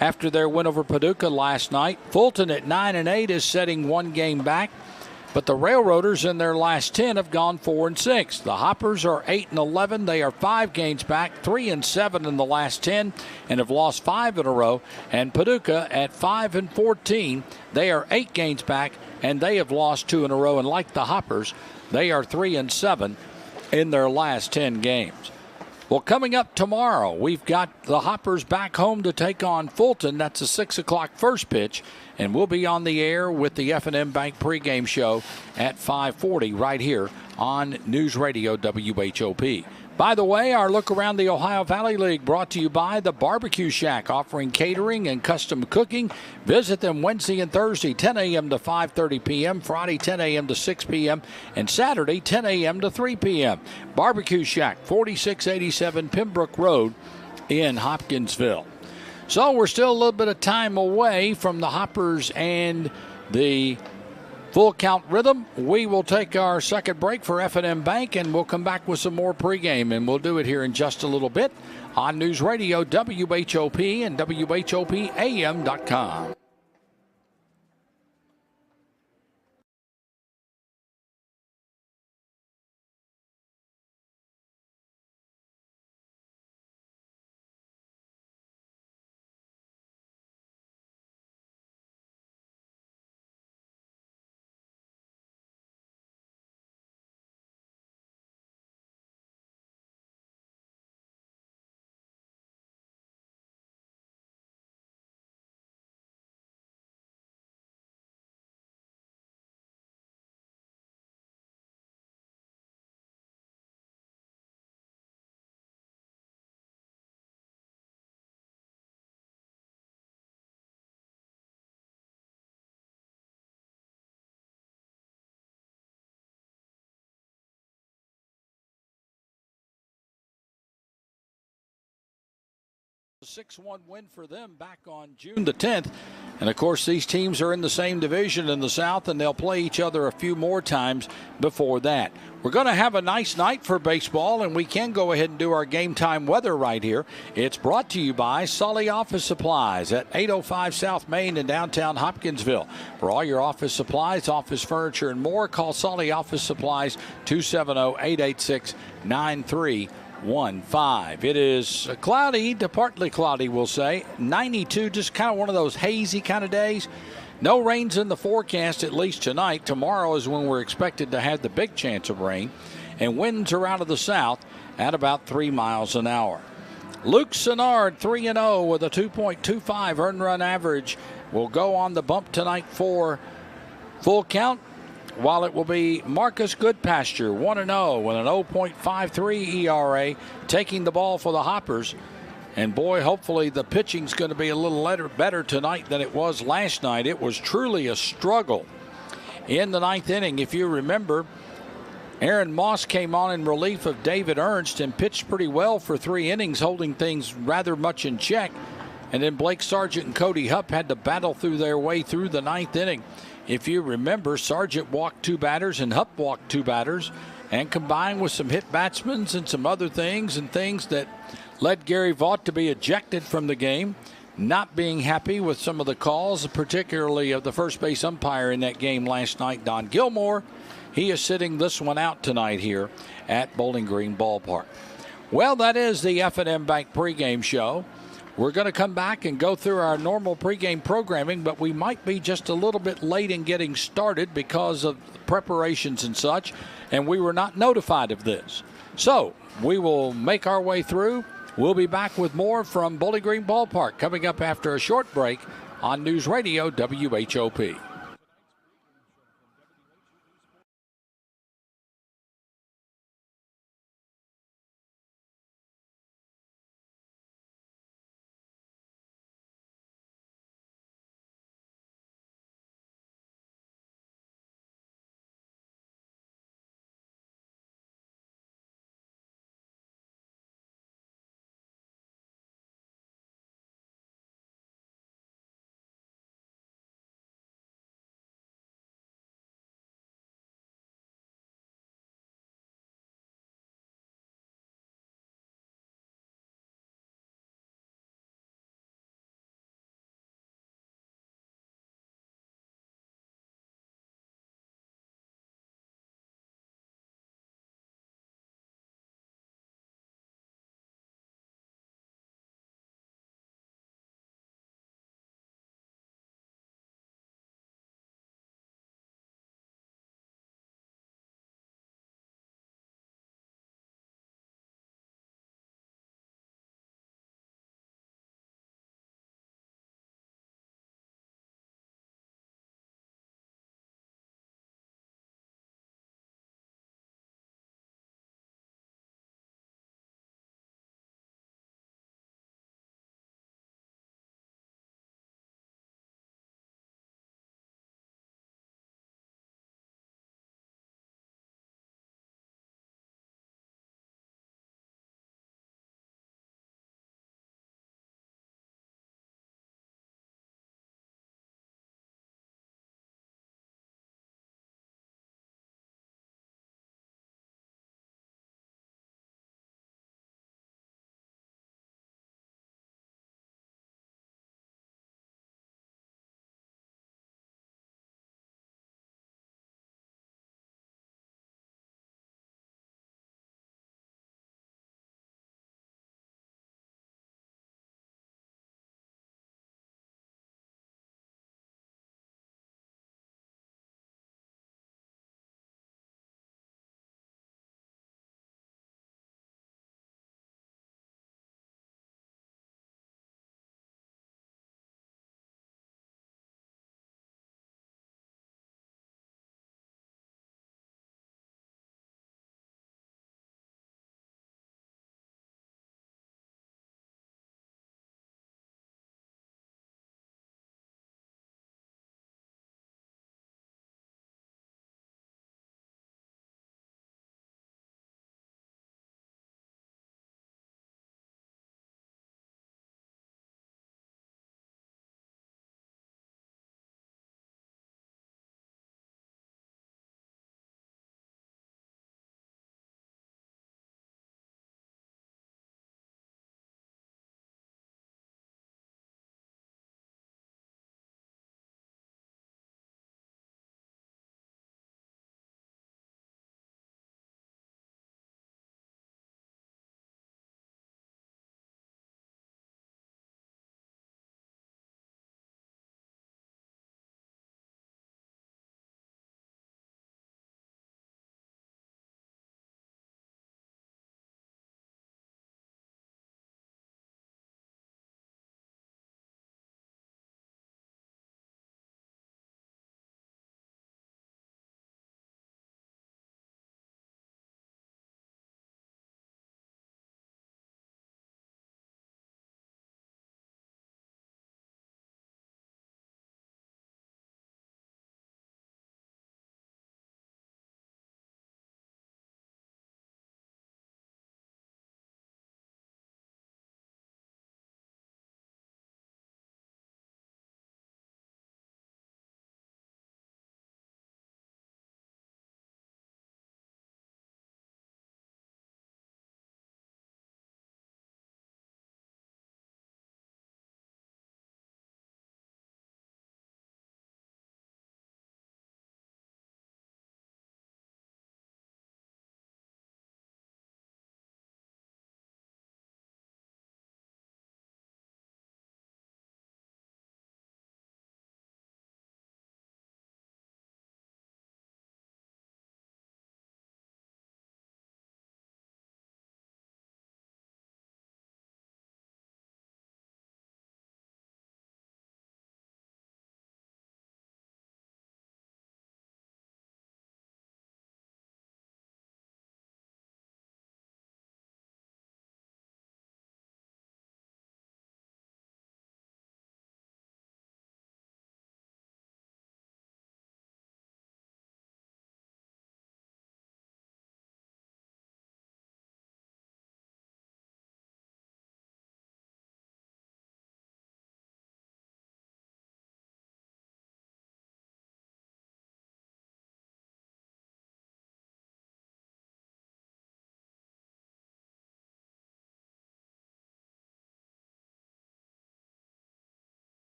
after their win over Paducah last night. Fulton at 9-8 is setting one game back. But the Railroaders in their last 10 have gone 4-6. The Hoppers are 8-11. They are 5 games back, 3-7 in the last 10, and have lost 5 in a row. And Paducah at 5-14. They are 8 games back, and they have lost 2 in a row. And like the Hoppers, they are 3-7 in their last 10 games. Well, coming up tomorrow, we've got the Hoppers back home to take on Fulton. That's a 6 o'clock first pitch. And we'll be on the air with the F&M Bank pregame show at 5:40 right here on News Radio WHOP. By the way, our look around the Ohio Valley League brought to you by the Barbecue Shack, offering catering and custom cooking. Visit them Wednesday and Thursday, 10 a.m. to 5:30 p.m., Friday, 10 a.m. to 6 p.m., and Saturday, 10 a.m. to 3 p.m. Barbecue Shack, 4687 Pembroke Road in Hopkinsville. So we're still a little bit of time away from the Hoppers and the full count rhythm. We will take our second break for F&M Bank, and we'll come back with some more pregame, and we'll do it here in just a little bit on News Radio WHOP and WHOPAM.com. A 6-1 win for them back on June the 10th. And, of course, these teams are in the same division in the South, and they'll play each other a few more times before that. We're going to have a nice night for baseball, and we can go ahead and do our game time weather right here. It's brought to you by Sully Office Supplies at 805 South Main in downtown Hopkinsville. For all your office supplies, office furniture, and more, call Sully Office Supplies 270-886-9315. It is cloudy to partly cloudy, we'll say. 92, just kind of one of those hazy kind of days. No rains in the forecast, at least tonight. Tomorrow is when we're expected to have the big chance of rain. And winds are out of the south at about 3 miles an hour. Luke Sennard, 3-0 with a 2.25 earned run average, will go on the bump tonight for full count, while it will be Marcus Goodpasture, 1-0 with an 0.53 ERA, taking the ball for the Hoppers. And boy, hopefully the pitching's going to be a little better tonight than it was last night. It was truly a struggle in the ninth inning. If you remember, Aaron Moss came on in relief of David Ernst and pitched pretty well for 3 innings, holding things rather much in check. And then Blake Sargent and Cody Hupp had to battle through their way through the ninth inning. If you remember, Sargent walked 2 batters and Hupp walked 2 batters, and combined with some hit batsmen and some other things and things that led Gary Vaught to be ejected from the game, not being happy with some of the calls, particularly of the first base umpire in that game last night, Don Gilmore. He is sitting this one out tonight here at Bowling Green Ballpark. Well, that is the F&M Bank pregame show. We're going to come back and go through our normal pregame programming, but we might be just a little bit late in getting started because of preparations and such, and we were not notified of this. So we will make our way through. We'll be back with more from Bowling Green Ballpark coming up after a short break on News Radio WHOP.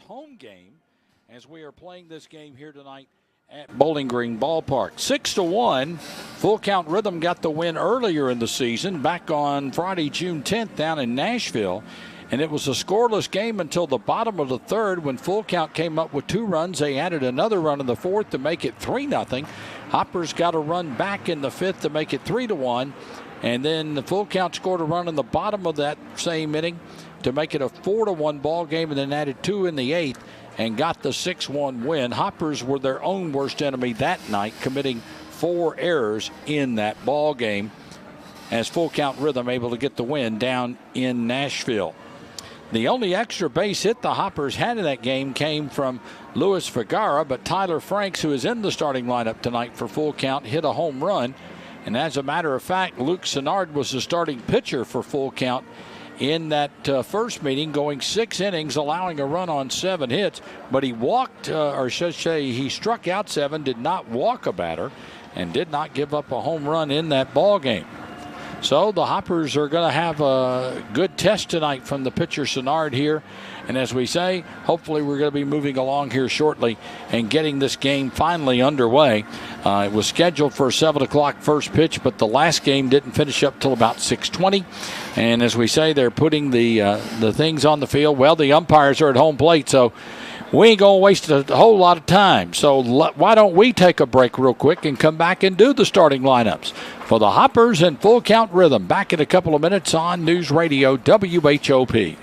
home game as we are playing this game here tonight at Bowling Green Ballpark. 6-1. Full Count Rhythm got the win earlier in the season, back on Friday, June 10th, down in Nashville. And it was a scoreless game until the bottom of the third when Full Count came up with 2 runs. They added another run in the fourth to make it 3-0. Hoppers got a run back in the fifth to make it 3-1. And then the Full Count scored a run in the bottom of that same inning to make it a 4-1 ball game, and then added 2 in the eighth and got the 6-1 win. Hoppers were their own worst enemy that night, committing 4 errors in that ball game as Full Count Rhythm able to get the win down in Nashville. The only extra base hit the Hoppers had in that game came from Luis Vergara, but Tyler Franks, who is in the starting lineup tonight for Full Count, hit a home run. And as a matter of fact, Luke Sennard was the starting pitcher for Full Count in that first meeting, going 6 innings, allowing a run on 7 hits. But he walked, or should say he struck out 7, did not walk a batter, and did not give up a home run in that ball game. So the Hoppers are going to have a good test tonight from the pitcher Sennard here. And as we say, hopefully we're going to be moving along here shortly and getting this game finally underway. It was scheduled for a 7 o'clock first pitch, but the last game didn't finish up till about 6:20. And as we say, they're putting the things on the field. Well, the umpires are at home plate, so we ain't going to waste a whole lot of time. So why don't we take a break real quick and come back and do the starting lineups for the Hoppers and Full Count Rhythm. Back in a couple of minutes on News Radio WHOP.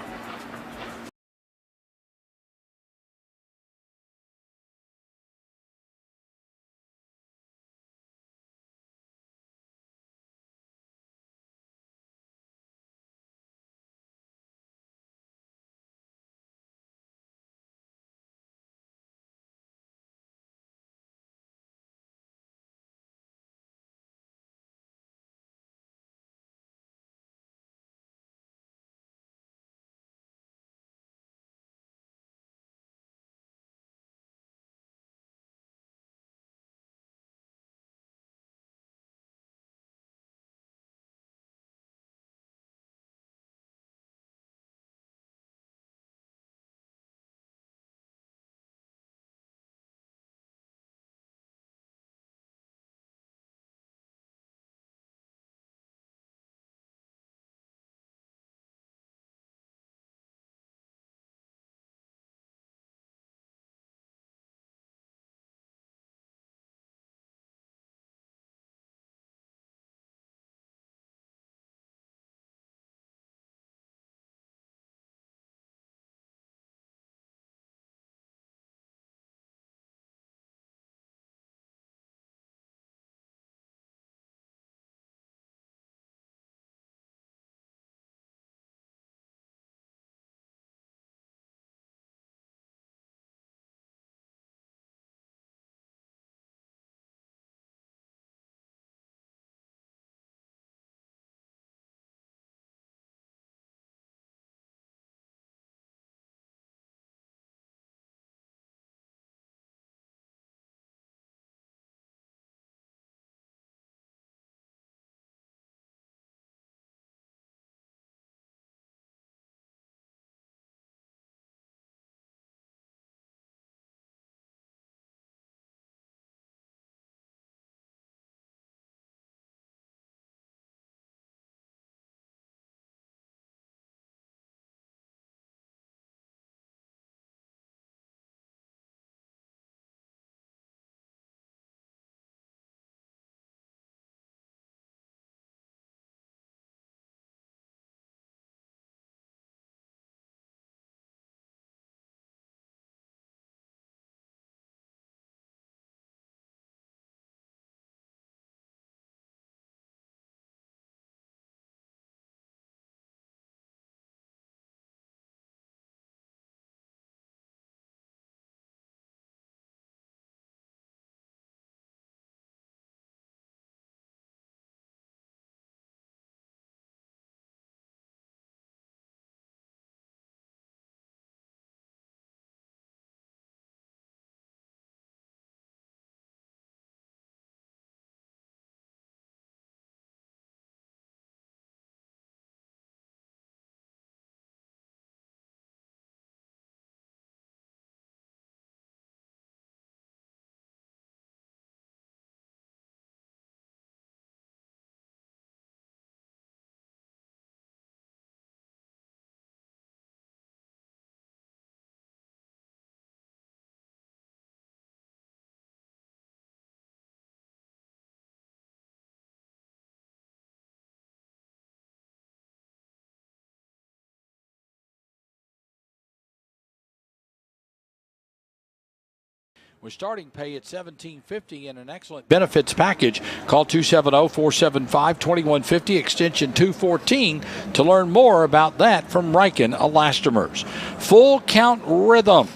with starting pay at $17.50 and an excellent benefits package. Call 270-475-2150, extension 214 to learn more about that from Riken Elastomers. Full Count Rhythm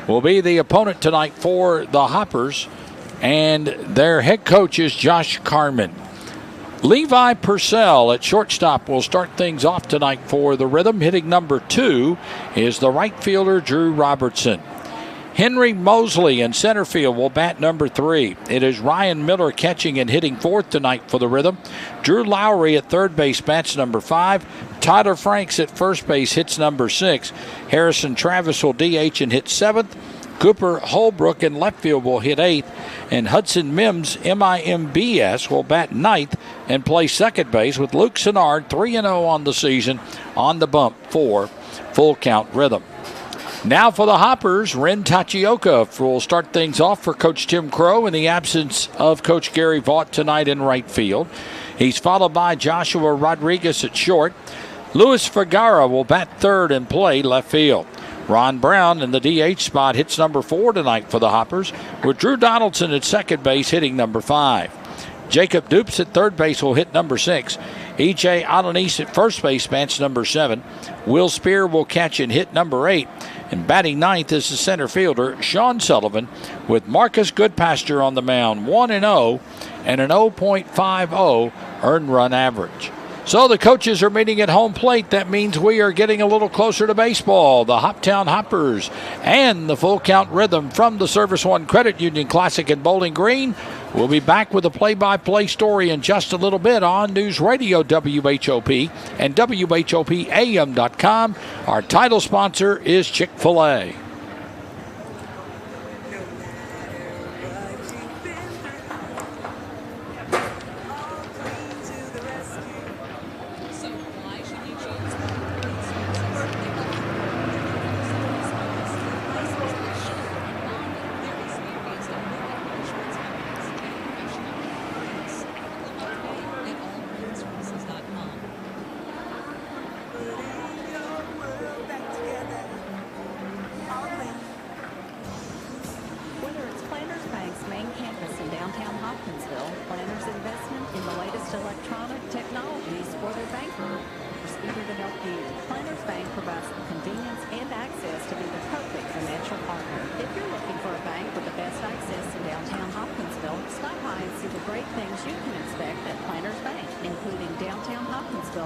will be the opponent tonight for the Hoppers, and their head coach is Josh Carmen. Levi Purcell at shortstop will start things off tonight for the Rhythm. Hitting number 2 is the right fielder, Drew Robertson. Henry Mosley in center field will bat number 3. It is Ryan Miller catching and hitting 4th tonight for the Rhythm. Drew Lowry at third base bats number 5. Tyler Franks at first base hits number 6. Harrison Travis will DH and hit 7th. Cooper Holbrook in left field will hit 8th. And Hudson Mims, MIMBS, will bat 9th and play second base, with Luke Sennard 3-0 on the season on the bump for Full Count Rhythm. Now for the Hoppers, Ren Tachioka will start things off for Coach Tim Crow in the absence of Coach Gary Vaught tonight in right field. He's followed by Joshua Rodriguez at short. Luis Vergara will bat third and play left field. Ron Brown in the DH spot hits number 4 tonight for the Hoppers, with Drew Donaldson at second base hitting number 5. Jacob Dupes at third base will hit number 6. E.J. Alanis at first base bats number 7. Will Spear will catch and hit number 8. And batting 9th is the center fielder, Sean Sullivan, with Marcus Goodpasture on the mound, 1-0 and an 0.50 earned run average. So the coaches are meeting at home plate. That means we are getting a little closer to baseball. The Hoptown Hoppers and the Full Count Rhythm from the Service One Credit Union Classic in Bowling Green. We'll be back with a play-by-play story in just a little bit on News Radio WHOP and WHOPAM.com. Our title sponsor is Chick-fil-A.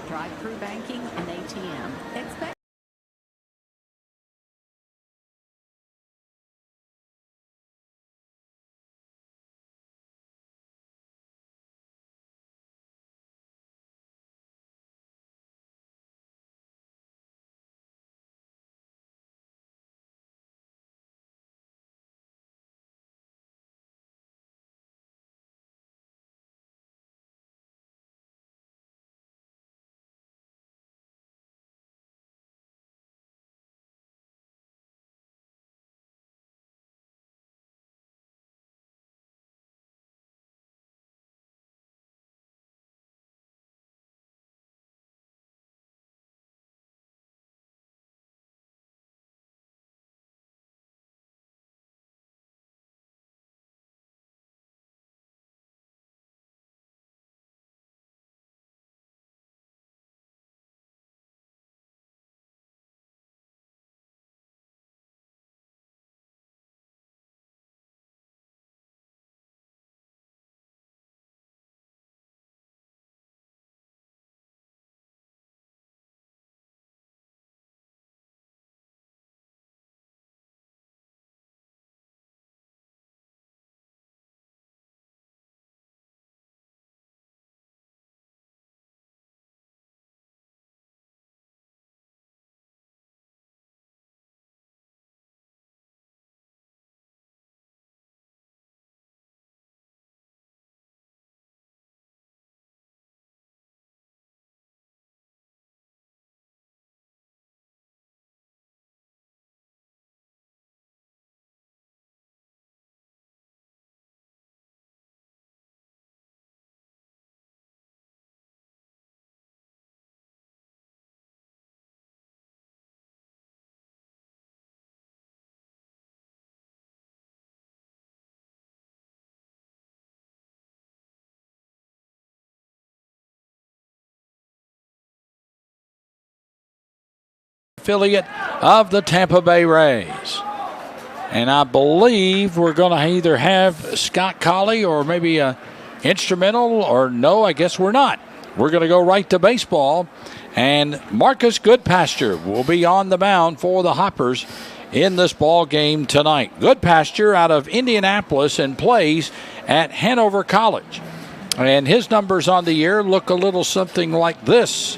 Drive-through banking and ATM. Expect affiliate of the Tampa Bay Rays. And I believe we're going to either have Scott Colley or maybe a instrumental, or no, I guess we're not. We're going to go right to baseball. And Marcus Goodpasture will be on the mound for the Hoppers in this ball game tonight. Goodpasture out of Indianapolis and plays at Hanover College. And his numbers on the year look a little something like this.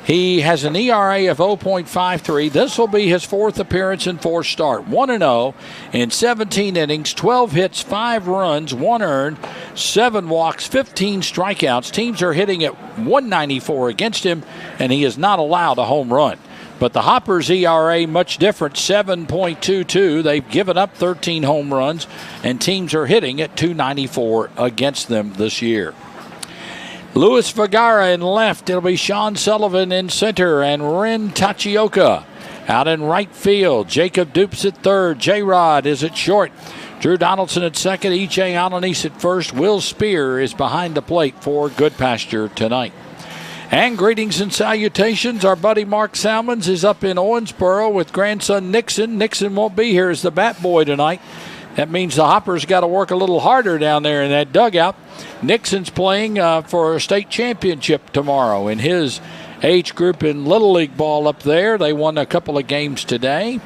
He has an ERA of 0.53. This will be his 4th appearance and 4th start. 1-0 in 17 innings, 12 hits, 5 runs, 1 earned, 7 walks, 15 strikeouts. Teams are hitting at 194 against him, and he has not allowed a home run. But the Hoppers' ERA much different, 7.22. They've given up 13 home runs, and teams are hitting at 294 against them this year. Luis Vergara in left. It'll be Sean Sullivan in center, and Ren Tachioka out in right field. Jacob Dupes at third. J-Rod is at short. Drew Donaldson at second. E.J. Alanis at first. Will Spear is behind the plate for Goodpasture tonight. And greetings and salutations. Our buddy Mark Salmons is up in Owensboro with grandson Nixon. Nixon won't be here as the bat boy tonight. That means the Hoppers got to work a little harder down there in that dugout. Nixon's playing for a state championship tomorrow in his age group in Little League ball up there. They won a couple of games today.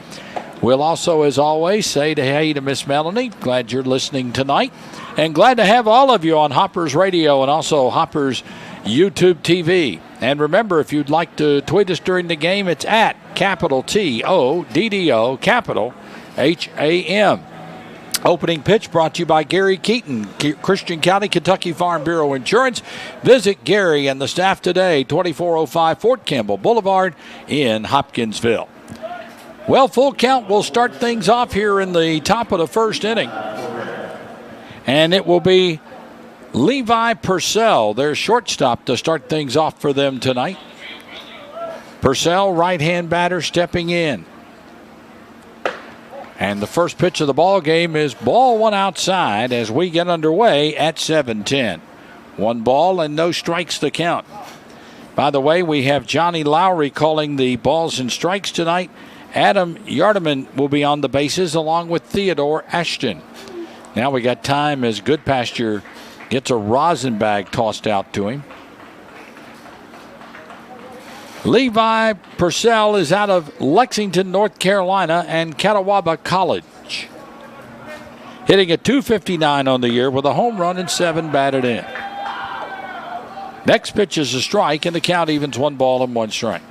We'll also, as always, say hey to Miss Melanie. Glad you're listening tonight. And glad to have all of you on Hoppers Radio and also Hoppers YouTube TV. And remember, if you'd like to tweet us during the game, it's at capital TODDO, capital HAM. Opening pitch brought to you by Gary Keaton, Christian County, Kentucky Farm Bureau Insurance. Visit Gary and the staff today, 2405 Fort Campbell Boulevard in Hopkinsville. Well, full count will start things off here in the top of the first inning. And it will be Levi Purcell, their shortstop, to start things off for them tonight. Purcell, right-hand batter, stepping in. And the first pitch of the ball game is ball one outside as we get underway at 7:10. 1 ball and no strikes to count. By the way, we have Johnny Lowry calling the balls and strikes tonight. Adam Yardeman will be on the bases along with Theodore Ashton. Now we got time as Goodpasture gets a rosin bag tossed out to him. Levi Purcell is out of Lexington, North Carolina, and Catawba College. Hitting at .259 on the year with a home run and 7 batted in. Next pitch is a strike, and the count evens 1 ball and 1 strike.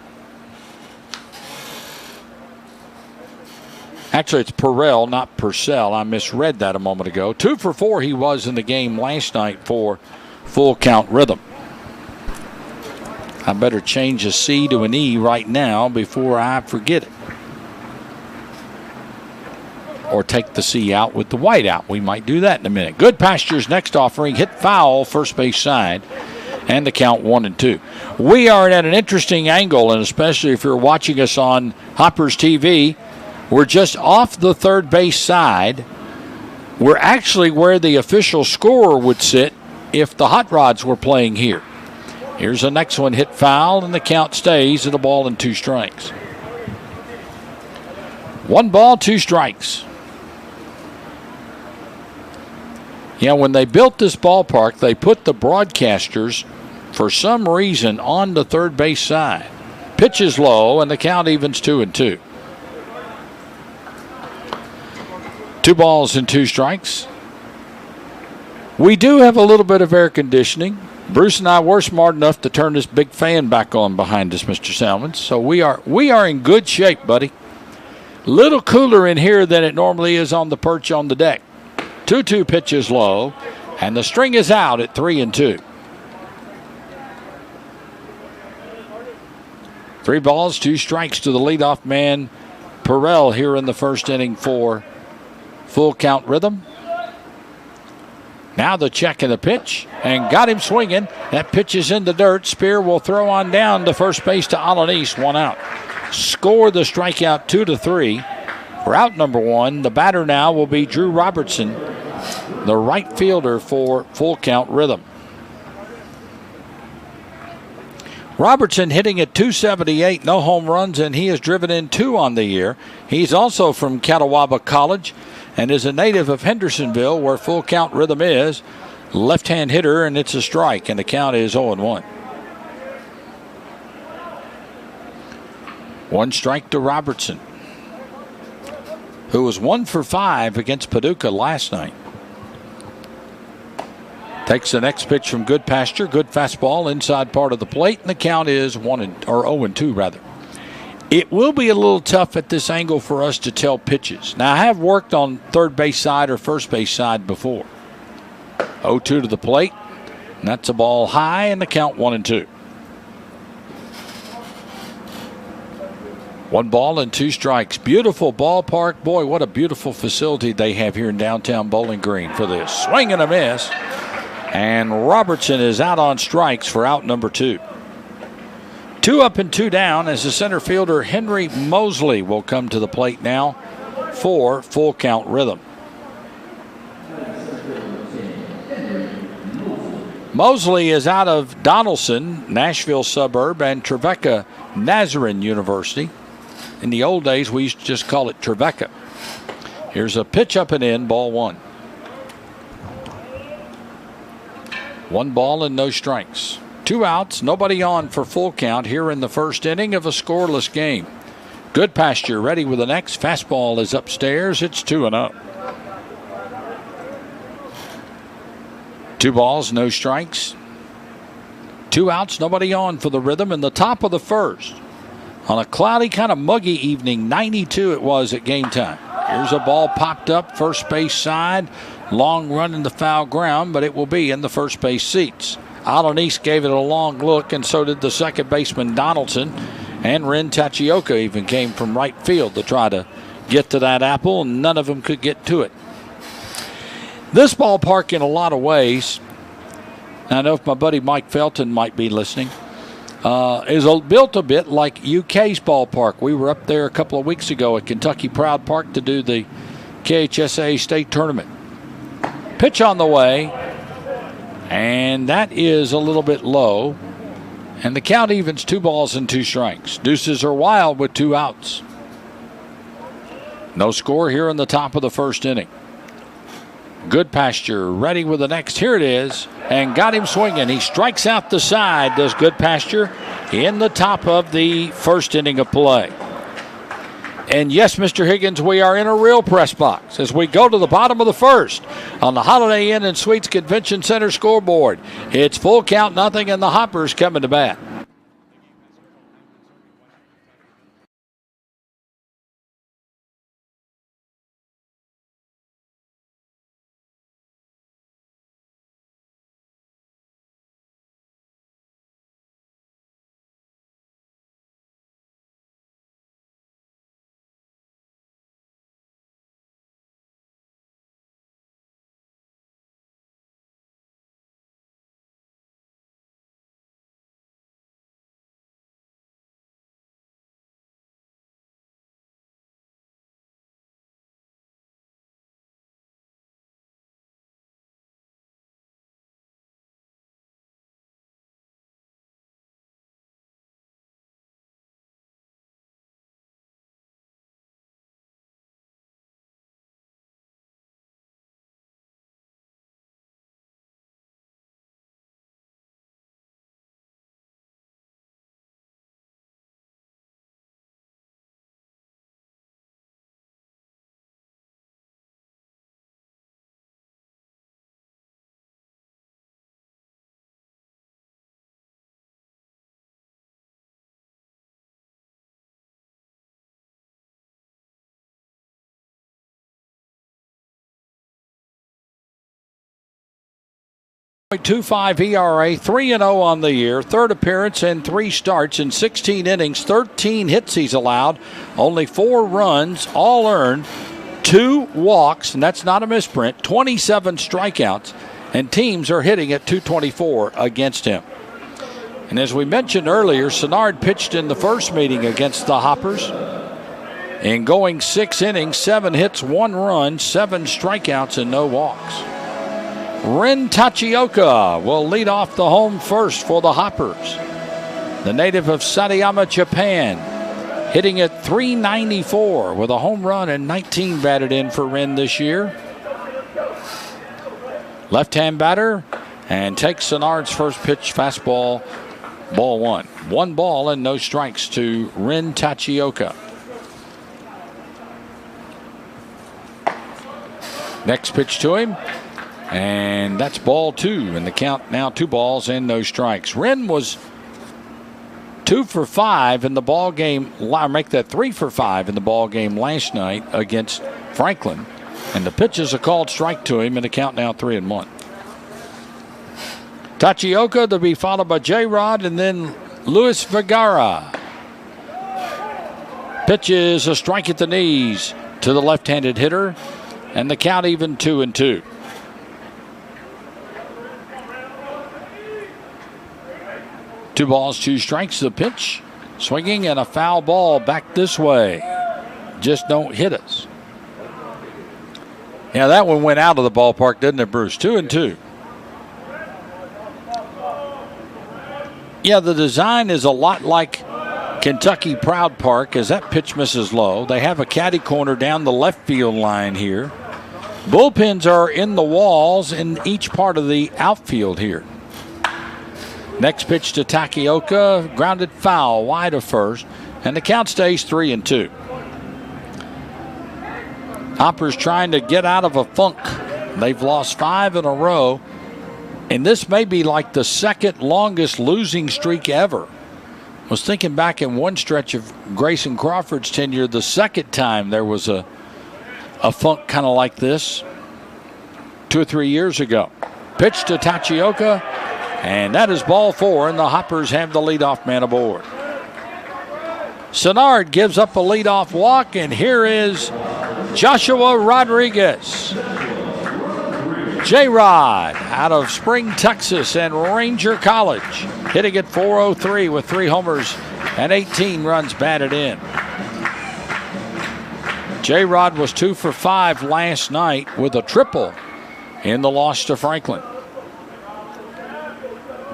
Actually, it's Purell, not Purcell. I misread that a moment ago. 2 for 4 he was in the game last night for full count rhythm. I better change a C to an E right now before I forget it. Or take the C out with the white out. We might do that in a minute. Goodpasture's next offering hit foul, first base side, and the count 1-2. We are at an interesting angle, and especially if you're watching us on Hoppers TV, we're just off the third base side. We're actually where the official scorer would sit if the Hot Rods were playing here. Here's the next one, hit foul, and the count stays at 1 ball and 2 strikes. 1 ball, 2 strikes. Yeah, when they built this ballpark, they put the broadcasters, for some reason, on the third base side. Pitch is low, and the count evens 2-2. 2 balls and 2 strikes. We do have a little bit of air conditioning. Bruce and I were smart enough to turn this big fan back on behind us, Mr. Salmons. So we are in good shape, buddy. Little cooler in here than it normally is on the perch on the deck. 2-2 pitch is low, and the string is out at 3-2. 3 balls, 2 strikes to the leadoff man, Purell, here in the first inning for full count rhythm. Now the check and the pitch, and got him swinging. That pitch is in the dirt. Spear will throw on down to first base to Alanis, 1 out. Score the strikeout 2-3. For out number 1, the batter now will be Drew Robertson, the right fielder for full count rhythm. Robertson hitting at .278, no home runs, and he has driven in 2 on the year. He's also from Catawba College and is a native of Hendersonville, where full count rhythm is. Left-hand hitter, and it's a strike, and the count is 0-1. 1 strike to Robertson, who was 1 for 5 against Paducah last night. Takes the next pitch from Goodpasture. Good fastball inside part of the plate, and the count is 0-2 rather. It will be a little tough at this angle for us to tell pitches. Now, I have worked on third base side or first base side before. 0-2 to the plate, and that's a ball high, and the count 1-2. 1 ball and 2 strikes. Beautiful ballpark. Boy, what a beautiful facility they have here in downtown Bowling Green for this. Swing and a miss. And Robertson is out on strikes for out number 2. 2 up and 2 down as the center fielder Henry Mosley will come to the plate now for full count rhythm. Mosley is out of Donaldson, Nashville suburb, and Trevecca Nazarene University. In the old days, we used to just call it Trevecca. Here's a pitch up and in, ball 1. 1 ball and no strikes. 2 outs, nobody on for full count here in the first inning of a scoreless game. Goodpasture ready with the next. Fastball is upstairs. It's 2-0. 2 balls, no strikes. 2 outs, nobody on for the rhythm in the top of the first. On a cloudy, kind of muggy evening, 92 it was at game time. Here's a ball popped up, first base side. Long run in the foul ground, but it will be in the first base seats. Alanis gave it a long look, and so did the second baseman Donaldson. And Ren Tachioka even came from right field to try to get to that apple, and none of them could get to it. This ballpark, in a lot of ways, I know if my buddy Mike Felton might be listening, is built a bit like UK's ballpark. We were up there a couple of weeks ago at Kentucky Proud Park to do the KHSA state tournament. Pitch on the way, and that is a little bit low. And the count evens 2 balls and 2 strikes. Deuces are wild with 2 outs. No score here in the top of the first inning. Goodpasture ready with the next. Here it is, and got him swinging. He strikes out the side, does Goodpasture, in the top of the first inning of play. And yes, Mr. Higgins, we are in a real press box as we go to the bottom of the first on the Holiday Inn and Suites Convention Center scoreboard. It's full count, nothing, and the Hoppers coming to bat. .25 ERA, 3-0 on the year, third appearance and 3 starts in 16 innings, 13 hits he's allowed, only 4 runs, all earned, 2 walks, and that's not a misprint, 27 strikeouts, and teams are hitting at .224 against him. And as we mentioned earlier, Sennard pitched in the first meeting against the Hoppers. In going 6 innings, 7 hits, 1 run, 7 strikeouts, and no walks. Ren Tachioka will lead off the home first for the Hoppers. the native of Satayama, Japan, hitting at .394 with a home run and 19 batted in for Ren this year. Left-hand batter and takes Senard's first pitch, fastball, ball one. 1 ball and no strikes to Ren Tachioka. Next pitch to him, and that's ball 2, and the count now 2 balls and no strikes. Ren was 2 for 5 in the ball game. Make that 3 for 5 in the ball game last night against Franklin, and the pitch is a called strike to him, and the count now 3-1. Tachioka to be followed by J-Rod and then Luis Vergara. Pitch is a strike at the knees to the left-handed hitter, and the count even 2-2. Two balls, 2 strikes. The pitch, swinging and a foul ball back this way. Just don't hit us. Yeah, that one went out of the ballpark, didn't it, Bruce? 2-2. Yeah, the design is a lot like Kentucky Proud Park as that pitch misses low. They have a caddy corner down the left field line here. Bullpens are in the walls in each part of the outfield here. Next pitch to Tachioka, grounded foul wide of first, and the count stays 3-2. Hoppers trying to get out of a funk. They've lost 5 in a row, and this may be like the second longest losing streak ever. I was thinking back in one stretch of Grayson Crawford's tenure, the second time there was a funk kind of like this 2 or 3 years ago. Pitch to Tachioka, and that is ball 4, and the Hoppers have the leadoff man aboard. Senard gives up a leadoff walk, and here is Joshua Rodriguez. J-Rod out of Spring, Texas, and Ranger College, hitting at .403 with 3 homers and 18 runs batted in. J-Rod was 2 for 5 last night with a triple in the loss to Franklin.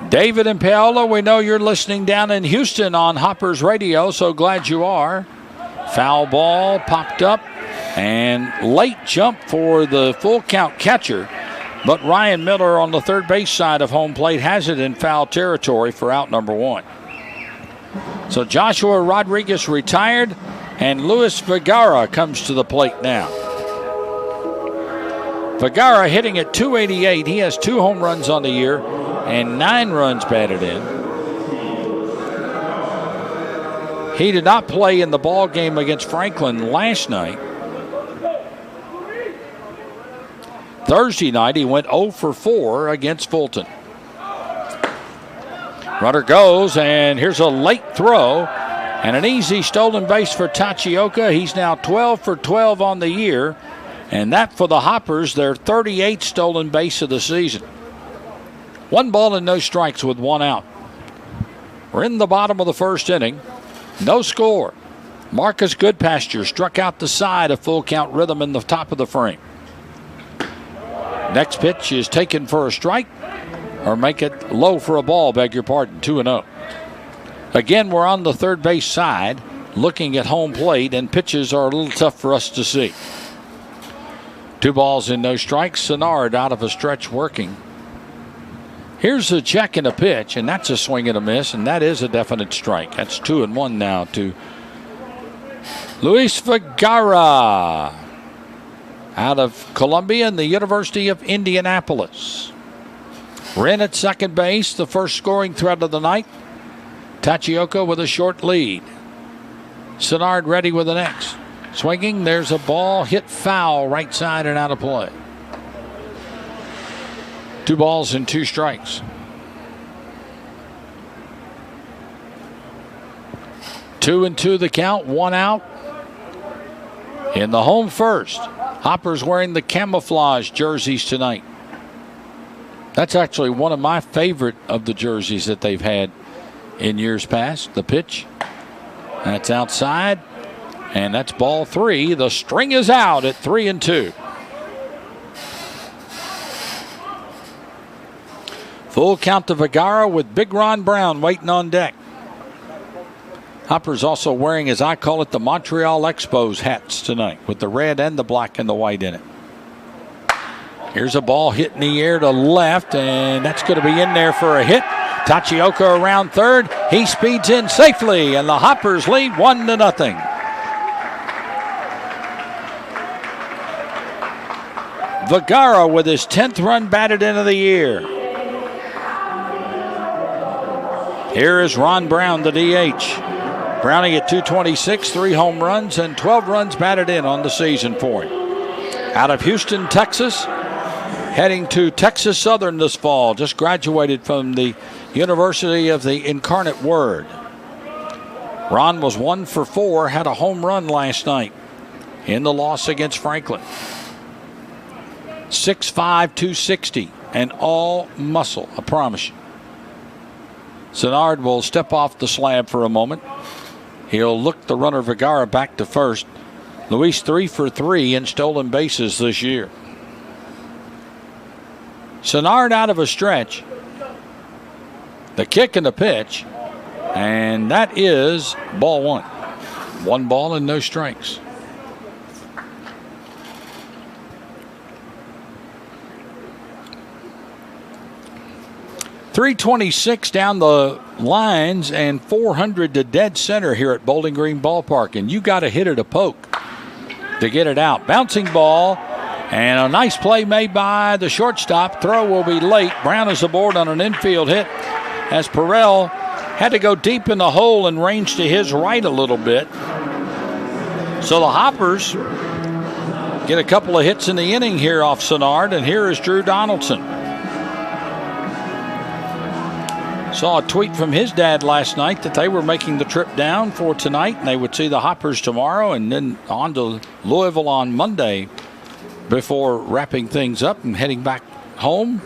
David and Paola, we know you're listening down in Houston on Hoppers Radio, so glad you are. Foul ball popped up, and late jump for the full count catcher, but Ryan Miller on the third base side of home plate has it in foul territory for out number 1. So Joshua Rodriguez retired, and Luis Vergara comes to the plate now. Vergara hitting at .288. He has 2 home runs on the year and 9 runs batted in. He did not play in the ball game against Franklin last night. Thursday night, he went 0 for 4 against Fulton. Runner goes, and here's a late throw and an easy stolen base for Tachioka. He's now 12 for 12 on the year, and that for the Hoppers, their 38th stolen base of the season. 1 ball and no strikes with 1 out. We're in the bottom of the first inning. No score. Marcus Goodpasture struck out the side of full count rhythm in the top of the frame. Next pitch is taken for a strike, or make it low for a ball, beg your pardon, 2-0. Again, we're on the third base side, looking at home plate, and pitches are a little tough for us to see. 2 balls and no strikes. Senard out of a stretch working. Here's a check and a pitch, and that's a swing and a miss, and that is a definite strike. That's 2-1 now to Luis Vergara out of Columbia and the University of Indianapolis. Ren at second base, the first scoring threat of the night. Tachioka with a short lead. Senard ready with the next. Swinging, there's a ball hit foul right side and out of play. 2 balls and 2 strikes. 2-2 the count, 1 out. In the home first, Hoppers wearing the camouflage jerseys tonight. That's actually one of my favorite of the jerseys that they've had in years past. The pitch, that's outside, and that's ball 3. The string is out at 3-2. Full count to Vergara with Big Ron Brown waiting on deck. Hopper's also wearing, as I call it, the Montreal Expos hats tonight with the red and the black and the white in it. Here's a ball hit in the air to left, and that's going to be in there for a hit. Tachioka around third. He speeds in safely, and the Hoppers lead 1-0. Vergara with his 10th run batted into the year. Here is Ron Brown, the DH. Browning at 226, 3 home runs, and 12 runs batted in on the season for him. Out of Houston, Texas, heading to Texas Southern this fall. Just graduated from the University of the Incarnate Word. Ron was 1 for 4, had a home run last night in the loss against Franklin. 6'5", 260, and all muscle, I promise you. Senard will step off the slab for a moment. He'll look the runner Vergara back to first. Luis 3 for 3 in stolen bases this year. Senard out of a stretch. The kick and the pitch. And that is ball 1. 1 ball and no strikes. .326 down the lines and 400 to dead center here at Bowling Green Ballpark. And you got to hit it a poke to get it out. Bouncing ball and a nice play made by the shortstop. Throw will be late. Brown is aboard on an infield hit as Perrell had to go deep in the hole and range to his right a little bit. So the Hoppers get a couple of hits in the inning here off Senard, and here is Drew Donaldson. Saw a tweet from his dad last night that they were making the trip down for tonight, and they would see the Hoppers tomorrow and then on to Louisville on Monday before wrapping things up and heading back home.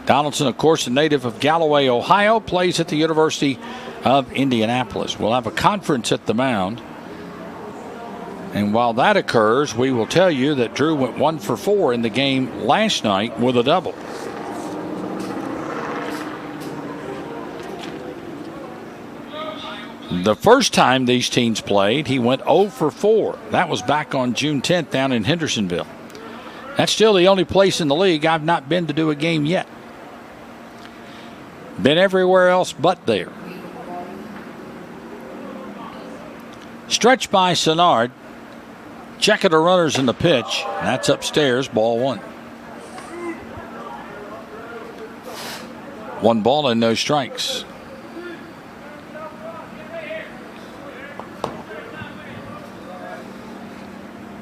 Donaldson, of course, a native of Galloway, Ohio, plays at the University of Indianapolis. We'll have a conference at the mound. And while that occurs, we will tell you that Drew went 1 for 4 in the game last night with a double. The first time these teams played, he went 0 for 4. That was back on June 10th down in Hendersonville. That's still the only place in the league I've not been to do a game yet. Been everywhere else but there. Stretch by Senard. Check of the runners in the pitch. That's upstairs, ball 1. 1 ball and no strikes.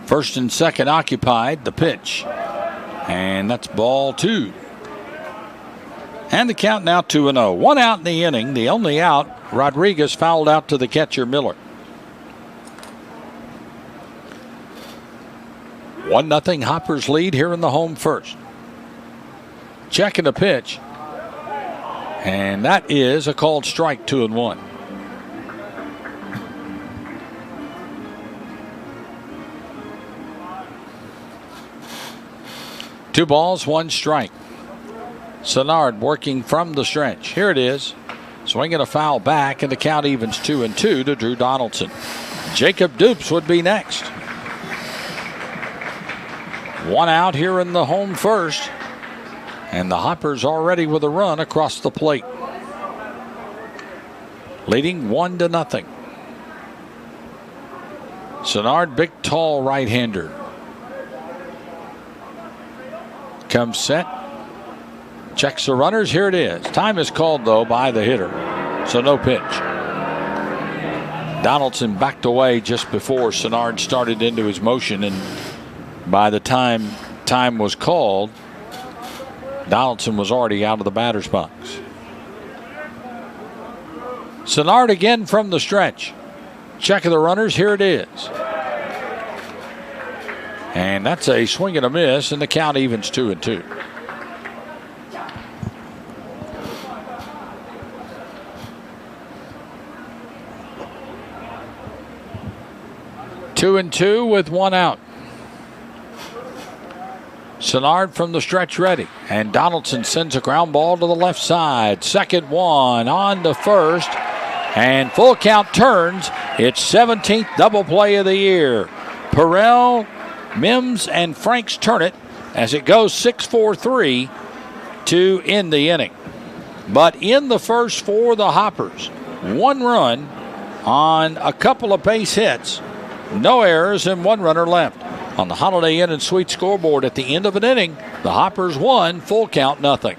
First and second occupied, the pitch. And that's ball 2. And the count now 2-0. 1 out in the inning. The only out, Rodriguez fouled out to the catcher Miller. 1-0 Hoppers lead here in the home first. Checking the pitch. And that is a called strike, 2-1. Two balls, 1 strike. Senard working from the stretch. Here it is. Swinging a foul back, and the count evens 2-2 to Drew Donaldson. Jacob Dupes would be next. 1 out here in the home first. And the Hoppers already with a run across the plate. Leading 1-0. Senard, big, tall right-hander. Comes set. Checks the runners. Here it is. Time is called, though, by the hitter. So no pitch. Donaldson backed away just before Senard started into his motion, and by the time time was called, Donaldson was already out of the batter's box. Senard again from the stretch. Check of the runners. Here it is. And that's a swing and a miss, and the count evens 2-2. Two and two with 1 out. Senard from the stretch ready. And Donaldson sends a ground ball to the left side. Second one on to first. And full count turns. It's 17th double play of the year. Perrell, Mims, and Franks turn it as it goes 6-4-3 to end the inning. But in the first for the Hoppers, 1 run on a couple of base hits, no errors, and 1 runner left. On the Holiday Inn and Suite scoreboard at the end of an inning, the Hoppers won, full count nothing.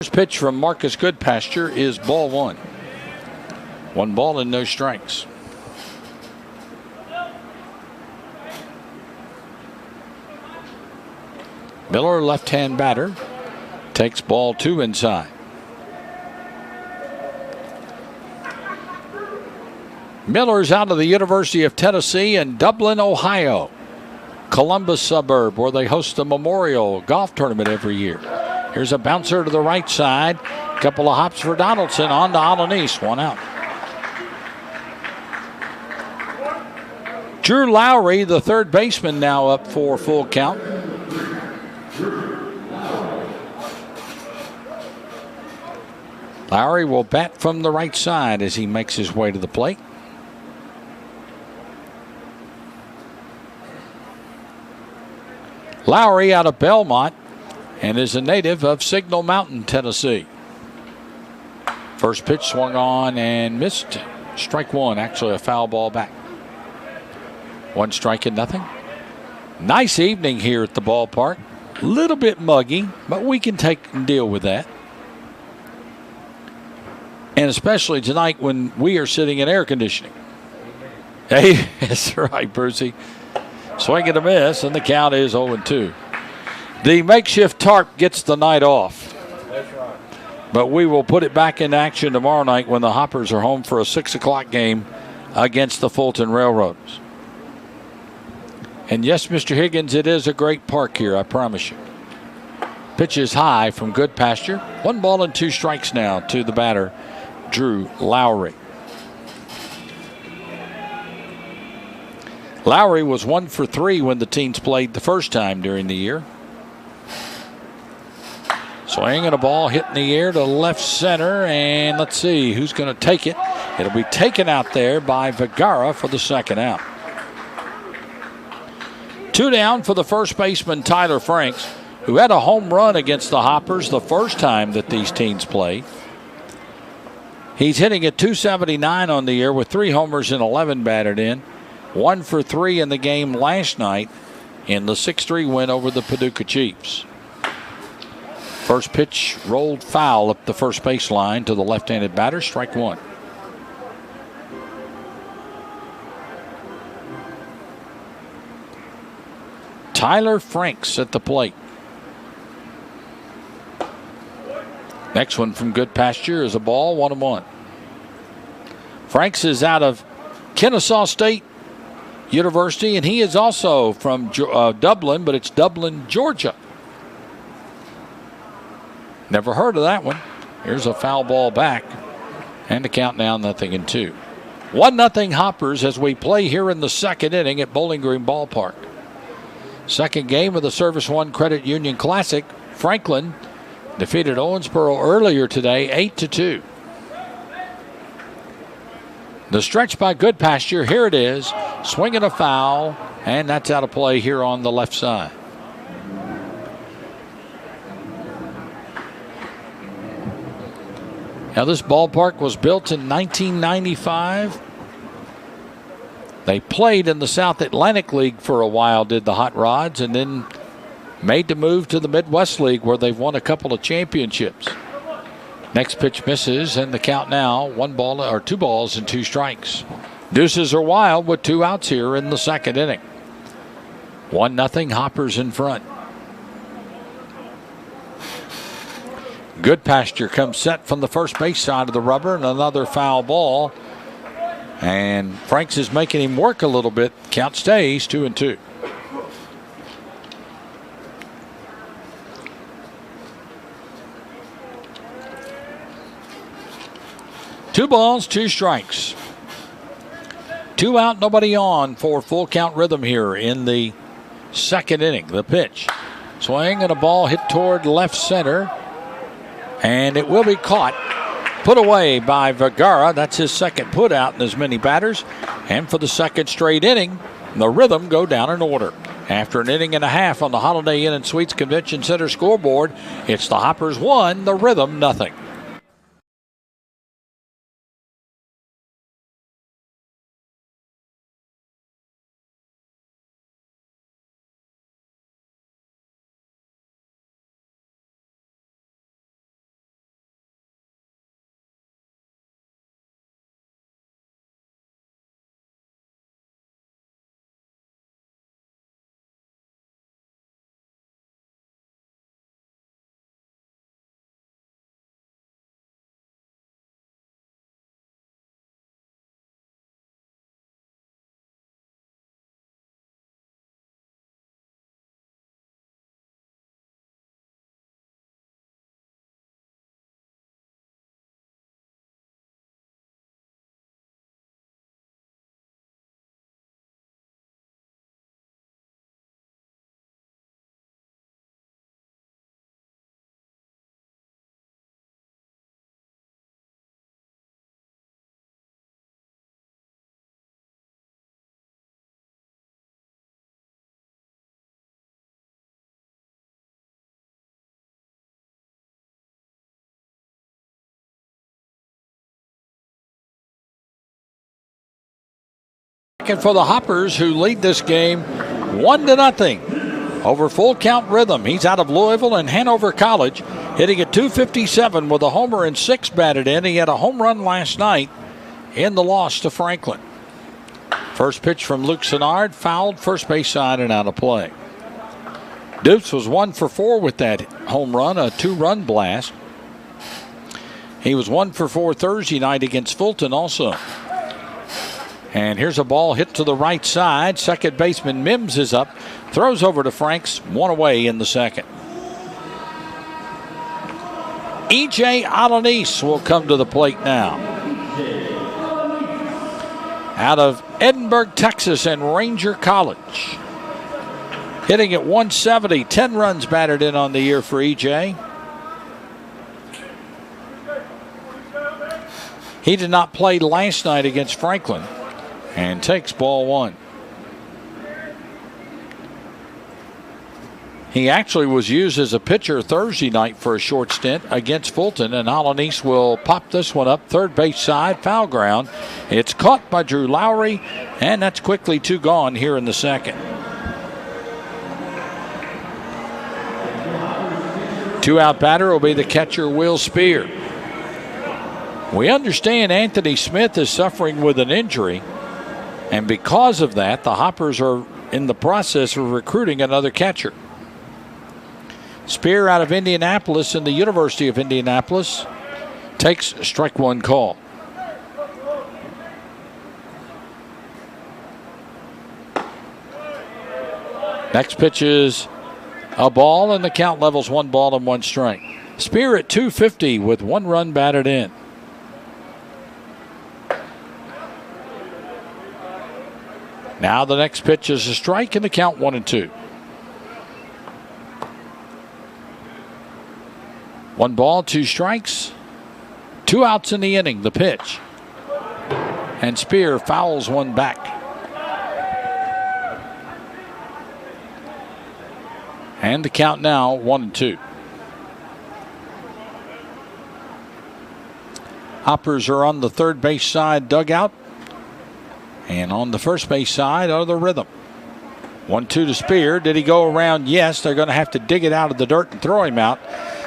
First pitch from Marcus Goodpasture is ball 1. 1 ball and no strikes. Miller, left-hand batter, takes ball 2 inside. Miller's out of the University of Tennessee in Dublin, Ohio, Columbus suburb, where they host the Memorial Golf Tournament every year. Here's a bouncer to the right side. Couple of hops for Donaldson. On to Alanis. 1 out. Drew Lowry, the third baseman, now up for full count. Lowry will bat from the right side as he makes his way to the plate. Lowry out of Belmont and is a native of Signal Mountain, Tennessee. First pitch swung on and missed. Strike 1, actually a foul ball back. 1 strike and nothing. Nice evening here at the ballpark. A little bit muggy, but we can take and deal with that. And especially tonight when we are sitting in air conditioning. Hey, that's right, Brucey. Swing and a miss, and the count is 0-2. The makeshift tarp gets the night off. That's right. But we will put it back in action tomorrow night when the Hoppers are home for a 6 o'clock game against the Fulton Railroaders. And yes, Mr. Higgins, it is a great park here, I promise you. Pitch is high from Goodpasture. 1 ball and 2 strikes now to the batter, Drew Lowry. Lowry was 1 for 3 when the teams played the first time during the year. Swinging a ball hitting the air to left center, and let's see who's going to take it. It'll be taken out there by Vergara for the second out. 2 down for the first baseman, Tyler Franks, who had a home run against the Hoppers the first time that these teams played. He's hitting at .279 on the year with 3 homers and 11 batted in. 1 for 3 in the game last night in the 6-3 win over the Paducah Chiefs. First pitch rolled foul up the first baseline to the left-handed batter, strike 1. Tyler Franks at the plate. Next one from Goodpasture is a ball, 1-1. Franks is out of Kennesaw State University, and he is also from Dublin, but it's Dublin, Georgia. Never heard of that one. Here's a foul ball back, and the count now 0-2. 1-0 Hoppers as we play here in the second inning at Bowling Green Ballpark. Second game of the Service One Credit Union Classic. Franklin defeated Owensboro earlier today, 8-2. The stretch by Goodpasture, here it is, swinging a foul, and that's out of play here on the left side. Now, this ballpark was built in 1995. They played in the South Atlantic League for a while, did the Hot Rods, and then made the move to the Midwest League where they've won a couple of championships. Next pitch misses, and the count now 2 balls and 2 strikes. Deuces are wild with 2 outs here in the second inning. 1-0 Hoppers in front. Goodpasture comes set from the first base side of the rubber, and another foul ball. And Franks is making him work a little bit. Count stays 2-2. Two balls, 2 strikes. 2 out, nobody on for full count rhythm here in the second inning. The pitch. Swing and a ball hit toward left center. And it will be caught. Put away by Vergara. That's his second put out in as many batters. And for the second straight inning, the Rhythm go down in order. After an inning and a half on the Holiday Inn and Suites Convention Center scoreboard, it's the Hoppers 1, the Rhythm 0. For the Hoppers, who lead this game 1-0 over full count rhythm. He's out of Louisville and Hanover College, hitting at .257 with a homer and 6 batted in. He had a home run last night in the loss to Franklin. First pitch from Luke Sennard, fouled first base side and out of play. Dupes was 1 for 4 with that home run, a 2-run blast. He was 1 for 4 Thursday night against Fulton also. And here's a ball hit to the right side. Second baseman Mims is up. Throws over to Franks. 1 away in the second. E.J. Alanis will come to the plate now. Out of Edinburgh, Texas, and Ranger College. Hitting at 170. 10 runs batted in on the year for E.J. He did not play last night against Franklin. And takes ball 1. He actually was used as a pitcher Thursday night for a short stint against Fulton, and Alanis will pop this one up third base side, foul ground. It's caught by Drew Lowry, and that's quickly 2 gone here in the second. 2-out batter will be the catcher Will Spear. We understand Anthony Smith is suffering with an injury. And because of that, the Hoppers are in the process of recruiting another catcher. Spear out of Indianapolis and the University of Indianapolis takes strike 1 call. Next pitch is a ball, and the count levels 1 ball and 1 strike. Spear at 250 with 1 run batted in. Now the next pitch is a strike, and the count 1-2. 1 ball, 2 strikes, 2 outs in the inning. The pitch. And Spear fouls one back. And the count now 1-2. Hoppers are on the third base side dugout. And on the first base side are the Rhythm. 1-2 to Spear. Did he go around? Yes. They're going to have to dig it out of the dirt and throw him out.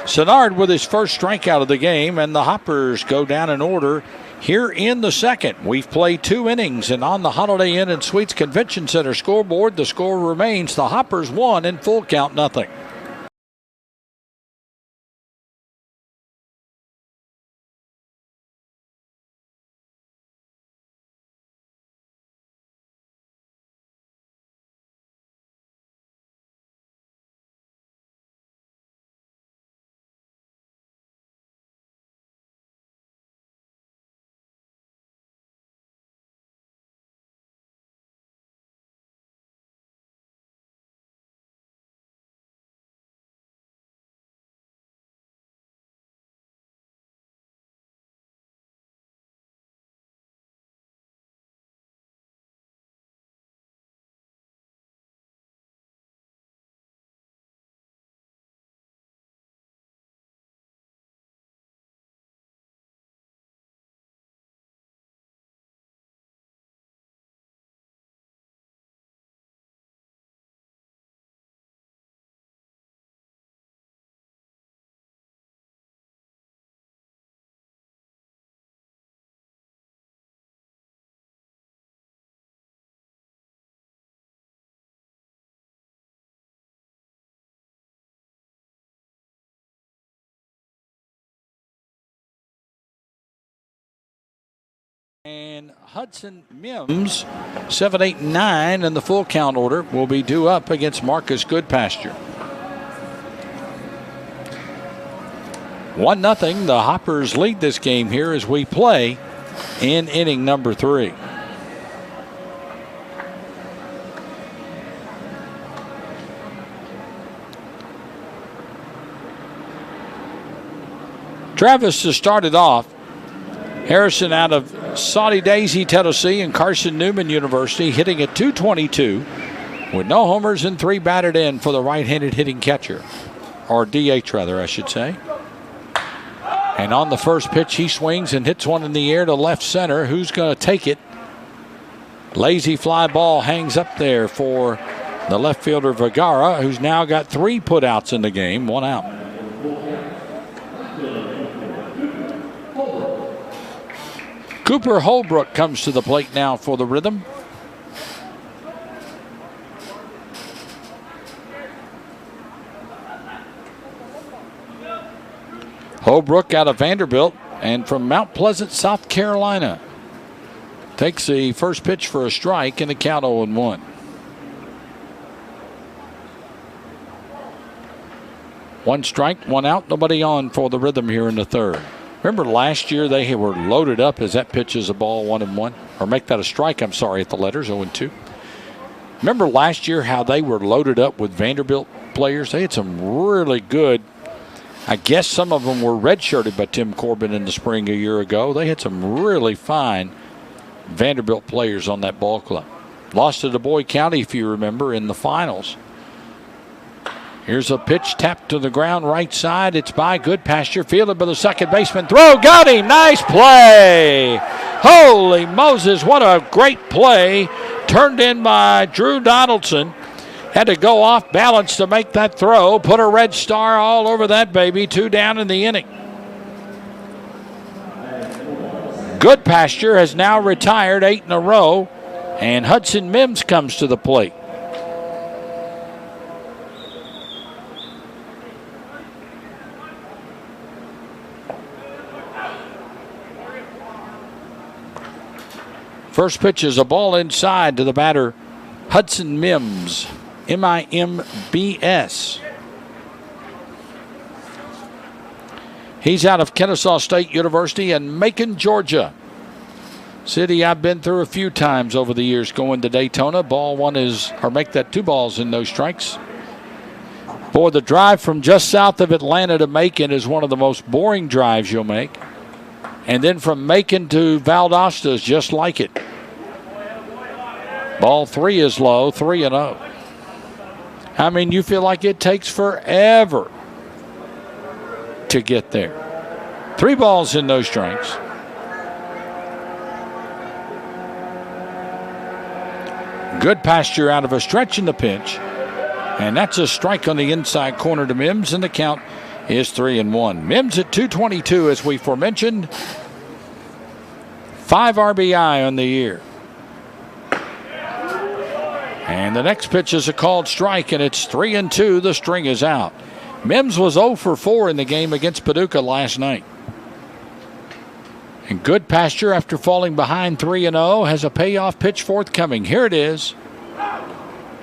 Sennard with his first strikeout of the game, and the Hoppers go down in order here in the second. We've played 2 innings, and on the Holiday Inn and Suites Convention Center scoreboard, the score remains the Hoppers 1 in full count, nothing. And Hudson Mims, 7, 8, 9 in the full count order, will be due up against Marcus Goodpasture. 1-0. The Hoppers lead this game here as we play in inning number 3. Travis has started off. Harrison out of Saudi Daisy, Tennessee, and Carson Newman University hitting at .222 with no homers and 3 batted in for the right-handed hitting catcher, or DH rather, I should say. And on the first pitch, he swings and hits one in the air to left center. Who's going to take it? Lazy fly ball hangs up there for the left fielder Vergara, who's now got 3 putouts in the game, 1 out. Cooper Holbrook comes to the plate now for the Rhythm. Holbrook out of Vanderbilt and from Mount Pleasant, South Carolina. Takes the first pitch for a strike and the count 0-1. One strike, 1 out, nobody on for the Rhythm here in the third. Remember last year they were loaded up as that pitch is a ball 1-1, or make that a strike, I'm sorry, at the letters 0-2. Remember last year how they were loaded up with Vanderbilt players? They had some really good, I guess some of them were redshirted by Tim Corbin in the spring a year ago. They had some really fine Vanderbilt players on that ball club. Lost to Du Bois County, if you remember, in the finals. Here's a pitch tapped to the ground right side. It's by Goodpasture, fielded by the second baseman. Throw, got him. Nice play. Holy Moses, what a great play. Turned in by Drew Donaldson. Had to go off balance to make that throw. Put a red star all over that baby. 2 down in the inning. Goodpasture has now retired 8 in a row, and Hudson Mims comes to the plate. First pitch is a ball inside to the batter, Hudson Mims. MIMBS. He's out of Kennesaw State University in Macon, Georgia. City I've been through a few times over the years going to Daytona. Ball one is, or make that 2 balls and no strikes. Boy, the drive from just south of Atlanta to Macon is one of the most boring drives you'll make. And then from Macon to Valdosta is just like it. Ball 3 is low, 3-0. I mean, you feel like it takes forever to get there. 3 balls and no strikes. Good pasture out of a stretch in the pitch. And that's a strike on the inside corner to Mims, and the count is 3-1. Mims at 222, as we forementioned. 5 RBI on the year. And the next pitch is a called strike, and it's 3-2. The string is out. Mims was 0 for 4 in the game against Paducah last night. And good pasture after falling behind 3-0 has a payoff pitch forthcoming. Here it is.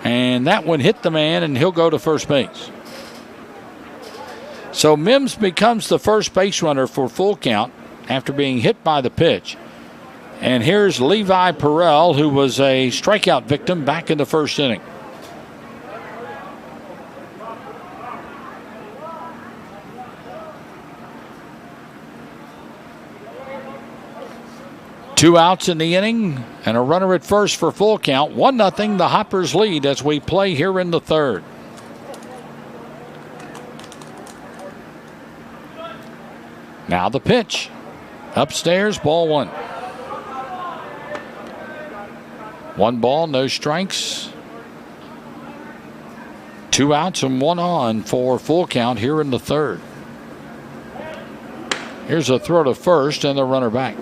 And that one hit the man, and he'll go to first base. So Mims becomes the first base runner for full count after being hit by the pitch. And here's Levi Perrell, who was a strikeout victim back in the first inning. Two outs in the inning and a runner at first for full count. 1-0, the Hoppers lead as we play here in the third. Now the pitch. Upstairs, ball 1. 1 ball, no strikes. 2 outs and 1 on for full count here in the third. Here's a throw to first and the runner back.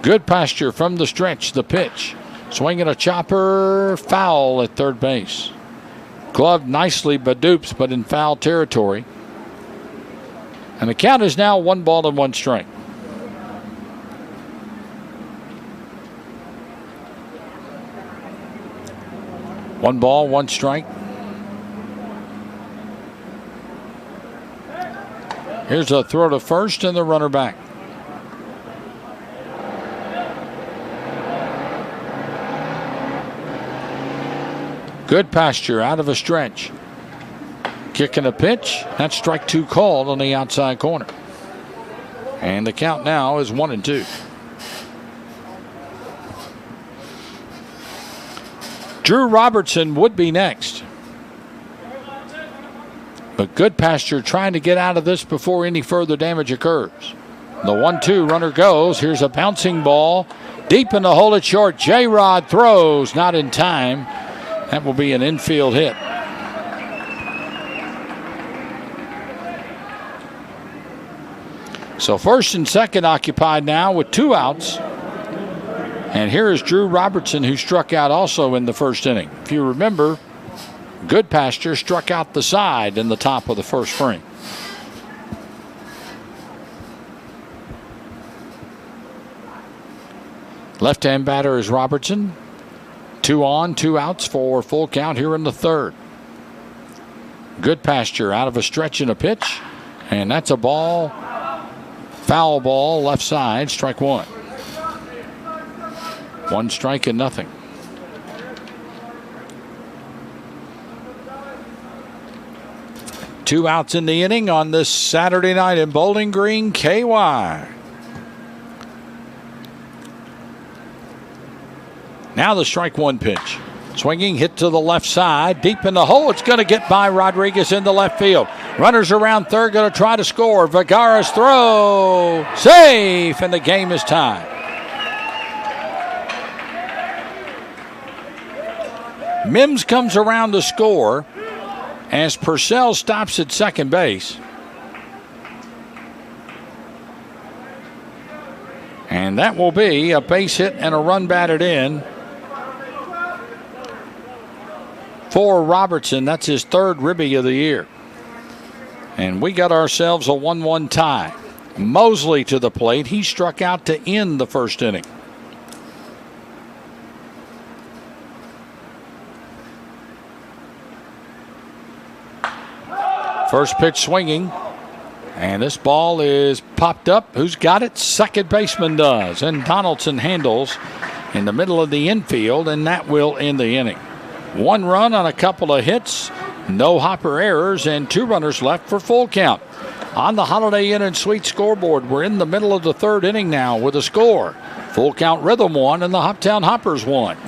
Good pasture from the stretch, the pitch. Swinging a chopper, foul at third base. Gloved nicely by Dupes, but in foul territory. And the count is now 1 ball and 1 strike. One ball, 1 strike. Here's a throw to first and the runner back. Good pasture out of a stretch. Kicking a pitch. That's strike 2 called on the outside corner. And the count now is 1-2. Drew Robertson would be next. But good pasture trying to get out of this before any further damage occurs. The 1-2 runner goes. Here's a bouncing ball. Deep in the hole at short. J-Rod throws. Not in time. That will be an infield hit. So first and second occupied now with 2 outs. And here is Drew Robertson, who struck out also in the first inning. If you remember, good pasture struck out the side in the top of the first frame. Left-hand batter is Robertson. 2 on, 2 outs for full count here in the third. Good pasture out of a stretch and a pitch. And that's a ball. Foul ball, left side, strike 1. 1 strike and nothing. Two outs in the inning on this Saturday night in Bowling Green, KY. Now the strike 1 pitch. Swinging, hit to the left side, deep in the hole. It's going to get by Rodriguez in the left field. Runners around third, going to try to score. Vergara's throw, safe, and the game is tied. Mims comes around to score as Purcell stops at second base. And that will be a base hit and a run batted in for Robertson. That's his 3rd ribby of the year. And we got ourselves a 1-1 tie. Mosley to the plate. He struck out to end the first inning. First pitch swinging. And this ball is popped up. Who's got it? Second baseman does. And Donaldson handles in the middle of the infield, and that will end the inning. 1 run on a couple of hits. No Hopper errors, and 2 runners left for full count. On the Holiday Inn and Suites scoreboard, we're in the middle of the 3rd inning now with a score. Full count Rhythm 1 and the Hoptown Hoppers 1.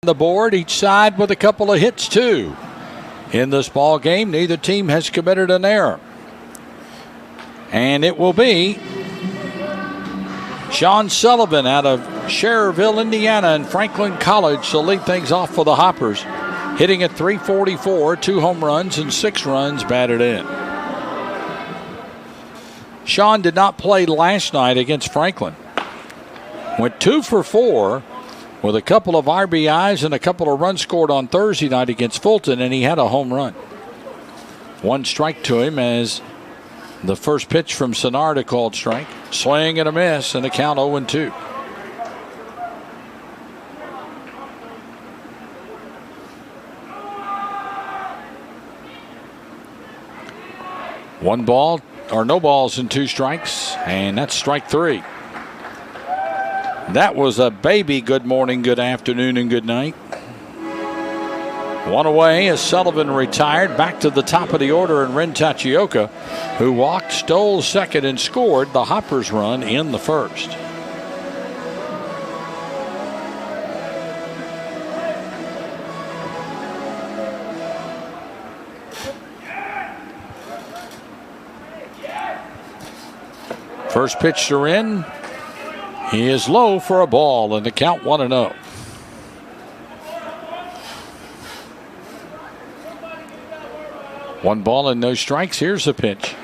The board, each side with a couple of hits too. In this ball game, neither team has committed an error. And it will be Sean Sullivan out of Schererville, Indiana, and Franklin College to lead things off for the Hoppers, hitting at .344, 2 home runs and 6 runs batted in. Sean did not play last night against Franklin. Went 2 for 4 with a couple of RBIs and a couple of runs scored on Thursday night against Fulton, and he had a home run. 1 strike to him as the first pitch from Sennard, a called strike. Swing and a miss, and the count 0-2. One ball, or no balls and 2 strikes, and that's strike 3. That was a baby good morning, good afternoon, and good night. 1 away as Sullivan retired. Back to the top of the order, and Ren Tachioka, who walked, stole second, and scored the Hoppers run in the first. First pitch to Ren. He is low for a ball, and the count 1-0. One ball and no strikes. Here's the pitch.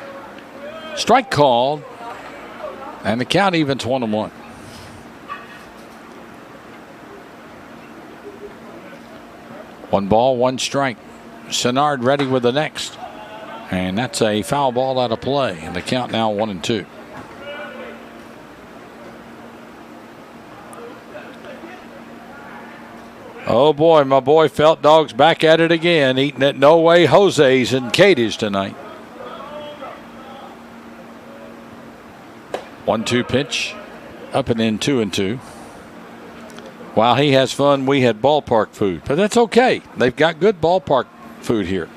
Strike called, and the count evens 1-1. One ball, 1 strike. Sennard ready with the next, and that's a foul ball out of play, and the count now 1-2. Oh boy, my boy Felt Dog's back at it again, eating at No Way Jose's and Katie's tonight. 1-2 pitch, up and in, 2-2. While he has fun, we had ballpark food, but that's okay. They've got good ballpark food here.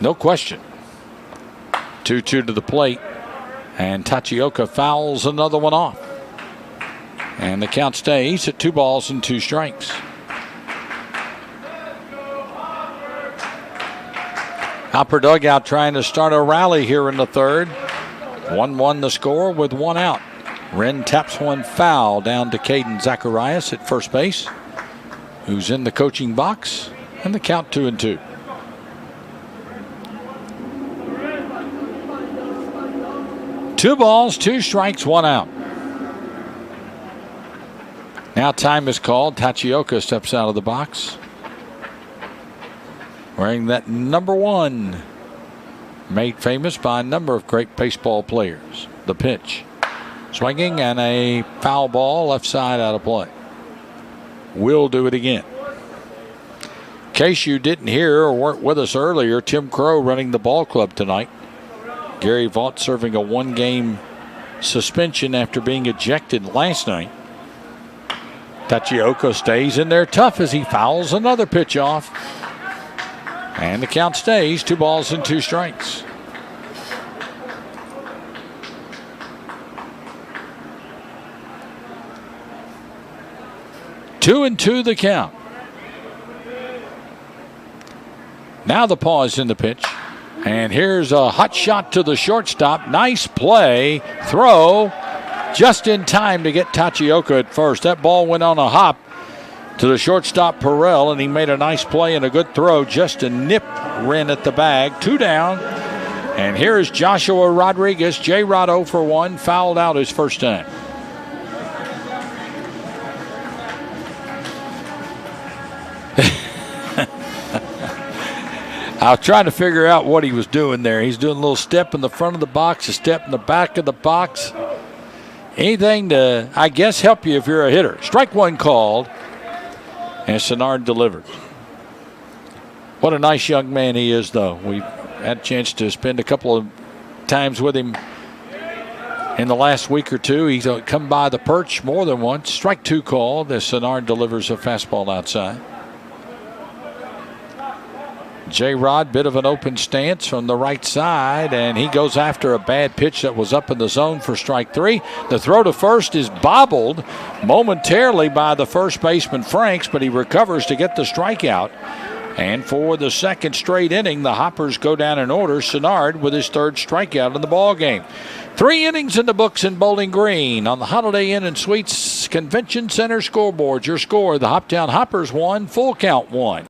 No question. 2-2 to the plate, and Tachioka fouls another one off. And the count stays at 2 balls and 2 strikes. Hopper dugout trying to start a rally here in the third. 1-1 the score with 1 out. Wren taps one foul down to Caden Zacharias at first base, who's in the coaching box, and the count 2-2. Two balls, 2 strikes, 1 out. Now time is called. Tachioka steps out of the box, wearing that number 1 made famous by a number of great baseball players. The pitch. Swinging and a foul ball left side out of play. We'll do it again. In case you didn't hear or weren't with us earlier, Tim Crow running the ball club tonight. Gary Vaught serving a 1-game suspension after being ejected last night. Tachioka stays in there tough as he fouls another pitch off. And the count stays 2 balls and 2 strikes. Two and 2 the count. Now the pause in the pitch. And here's a hot shot to the shortstop. Nice play. Throw just in time to get Tachioka at first. That ball went on a hop to the shortstop Perrell, and he made a nice play and a good throw just to nip Wren at the bag. 2 down. And here is Joshua Rodriguez. J-Rod 0 for 1. Fouled out his first time. I was trying to figure out what he was doing there. He's doing a little step in the front of the box, a step in the back of the box. Anything to, I guess, help you if you're a hitter. Strike 1 called, and Sennard delivers. What a nice young man he is, though. We've had a chance to spend a couple of times with him in the last week or two. He's come by the perch more than once. Strike 2 called as Sennard delivers a fastball outside. J-Rod, bit of an open stance from the right side, and he goes after a bad pitch that was up in the zone for strike 3. The throw to first is bobbled momentarily by the first baseman Franks, but he recovers to get the strikeout. And for the second straight inning, the Hoppers go down in order. Sennard with his 3rd strikeout in the ball game. 3 innings in the books in Bowling Green on the Holiday Inn and Suites Convention Center scoreboard. Your score: the Hoptown Hoppers 1, full count 1.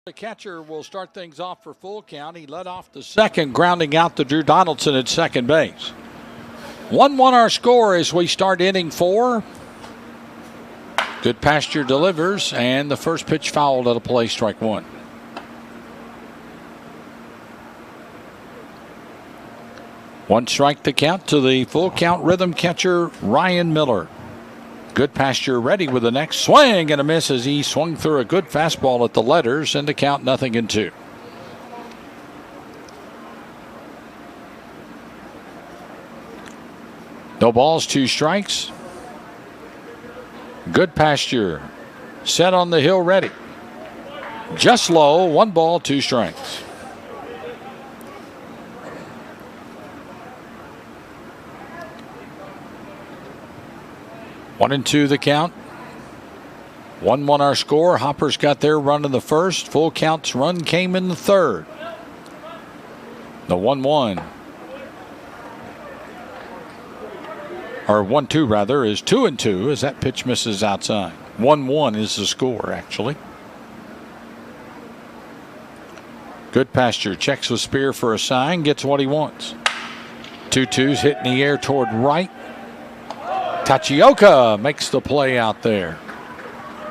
The catcher will start things off for full count. He led off the second, grounding out to Drew Donaldson at second base. 1-1 our score as we start inning 4. Good Pasture delivers, and the first pitch fouled at a play, strike 1. One strike to count to the full count rhythm catcher, Ryan Miller. Good Pasture ready with the next swing and a miss as he swung through a good fastball at the letters, and the count 0-2. No balls, 2 strikes. Good Pasture set on the hill ready. Just low, 1 ball, 2 strikes. One and 2 the count. 1-1 our score. Hoppers got their run in the first. Full count's run came in the third. The 1-1. Or 1-2 rather is 2-2 as that pitch misses outside. 1-1 is the score actually. Good Pasture checks with Spear for a sign, gets what he wants. 2-2's hit in the air toward right. Tachioka makes the play out there.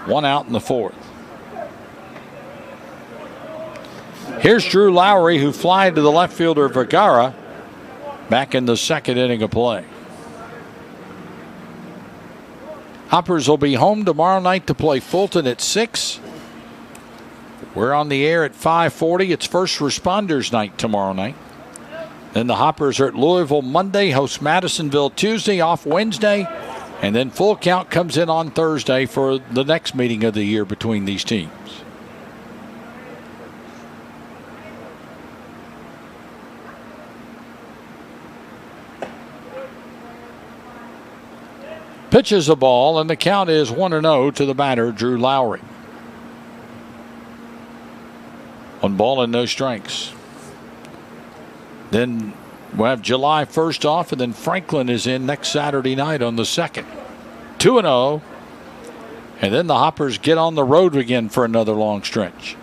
1 out in the 4th. Here's Drew Lowry, who fly to the left fielder Vergara back in the second inning of play. Hoppers will be home tomorrow night to play Fulton at 6. We're on the air at 5:40. It's First Responders Night tomorrow night. Then the Hoppers are at Louisville Monday, host Madisonville Tuesday, off Wednesday. And then Full Count comes in on Thursday for the next meeting of the year between these teams. Pitches a ball, and the count is 1-0 to the batter, Drew Lowry. 1 ball and no strikes. Then we'll have July 1st off, and then Franklin is in next Saturday night on the 2nd. 2-0. And then the Hoppers get on the road again for another long stretch.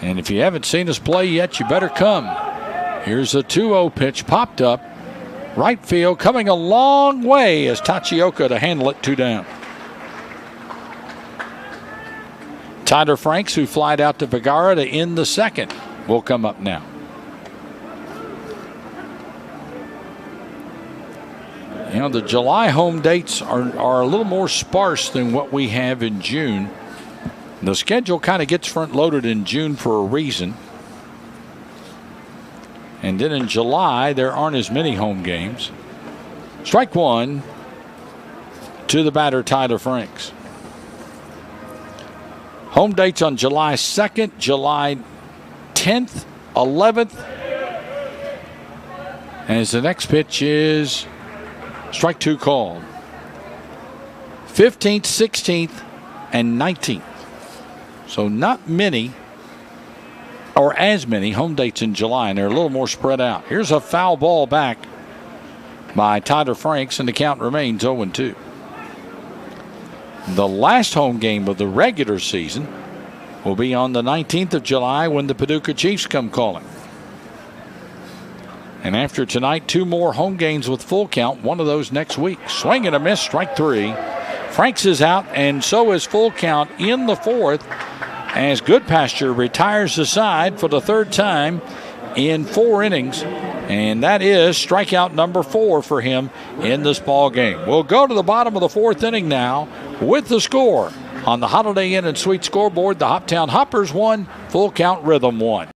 And if you haven't seen us play yet, you better come. Here's a 2-0 pitch popped up. Right field coming a long way as Tachioka to handle it 2 down. Tyler Franks, who flied out to Vergara to end the second, will come up now. You know, the July home dates are a little more sparse than what we have in June. The schedule kind of gets front loaded in June for a reason. And then in July, there aren't as many home games. Strike 1 to the batter, Tyler Franks. Home dates on July 2nd, July 10th, 11th. As the next pitch is strike 2 called. 15th, 16th, and 19th. So not many, or as many, home dates in July, and they're a little more spread out. Here's a foul ball back by Tyler Franks, and the count remains 0-2. The last home game of the regular season will be on the 19th of July when the Paducah Chiefs come calling. And after tonight, 2 more home games with Full Count, one of those next week. Swing and a miss, strike 3. Franks is out, and so is Full Count in the 4th as Goodpasture retires the side for the 3rd time in 4 innings. And that is strikeout number 4 for him in this ball game. We'll go to the bottom of the 4th inning now with the score on the Holiday Inn and Suite scoreboard. The Hoptown Hoppers 1, Full Count Rhythm 1.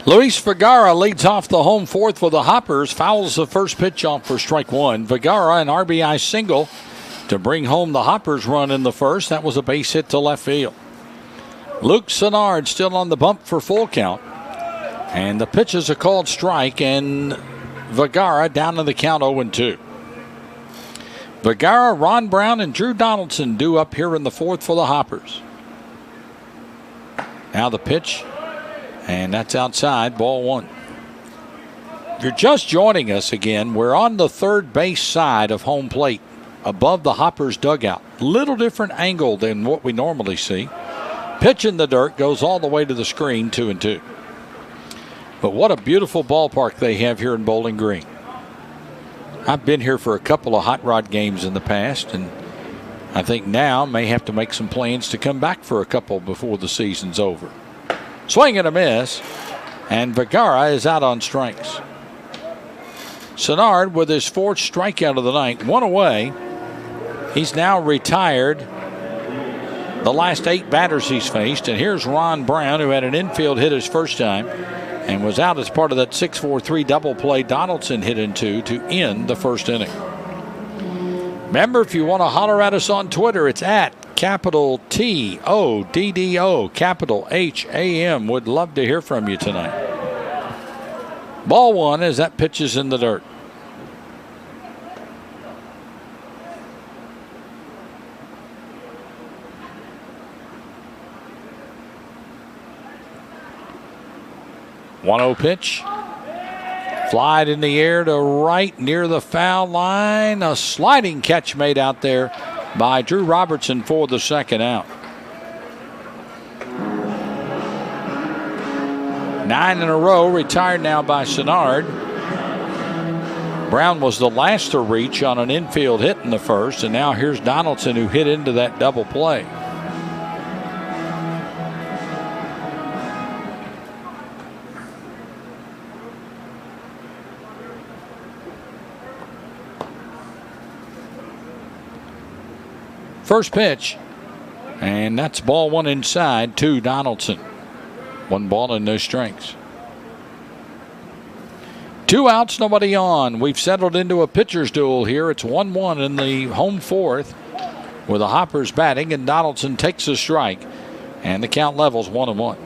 Luis Vergara leads off the home 4th for the Hoppers. Fouls the first pitch off for strike 1. Vergara, an RBI single to bring home the Hoppers run in the 1st. That was a base hit to left field. Luke Sennard still on the bump for Full Count. And the pitch is a called strike, and Vergara down to the count 0-2. Vergara, Ron Brown, and Drew Donaldson due up here in the 4th for the Hoppers. Now the pitch. And that's outside, ball 1. If you're just joining us again, we're on the 3rd base side of home plate above the Hoppers dugout. Little different angle than what we normally see. Pitch in the dirt, goes all the way to the screen, 2-2. But what a beautiful ballpark they have here in Bowling Green. I've been here for a couple of hot rod games in the past, and I think now may have to make some plans to come back for a couple before the season's over. Swing and a miss, and Vergara is out on strikes. Sennard with his 4th strikeout of the night, 1 away. He's now retired the last 8 batters he's faced. And here's Ron Brown, who had an infield hit his first time and was out as part of that 6-4-3 double play Donaldson hit into to end the first inning. Remember, if you want to holler at us on Twitter, it's at capital TODDO, capital HAM. Would love to hear from you tonight. Ball 1 as that pitch is in the dirt. One-0 pitch. Flied in the air to right near the foul line. A sliding catch made out there by Drew Robertson for the second out. 9 in a row, retired now by Sennard. Brown was the last to reach on an infield hit in the first, and now here's Donaldson, who hit into that double play. First pitch, and that's ball 1 inside to Donaldson. 1 ball and no strikes. 2 outs, nobody on. We've settled into a pitcher's duel here. It's 1-1 in the home 4th with the Hoppers batting, and Donaldson takes a strike, and the count levels 1-1.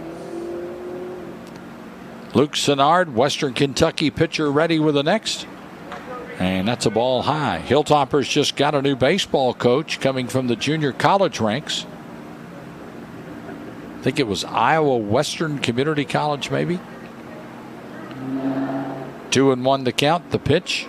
Luke Sennard, Western Kentucky pitcher, ready with the next. And that's a ball high. Hilltoppers just got a new baseball coach coming from the junior college ranks. I think it was Iowa Western Community College, maybe. 2-1 to count. The pitch.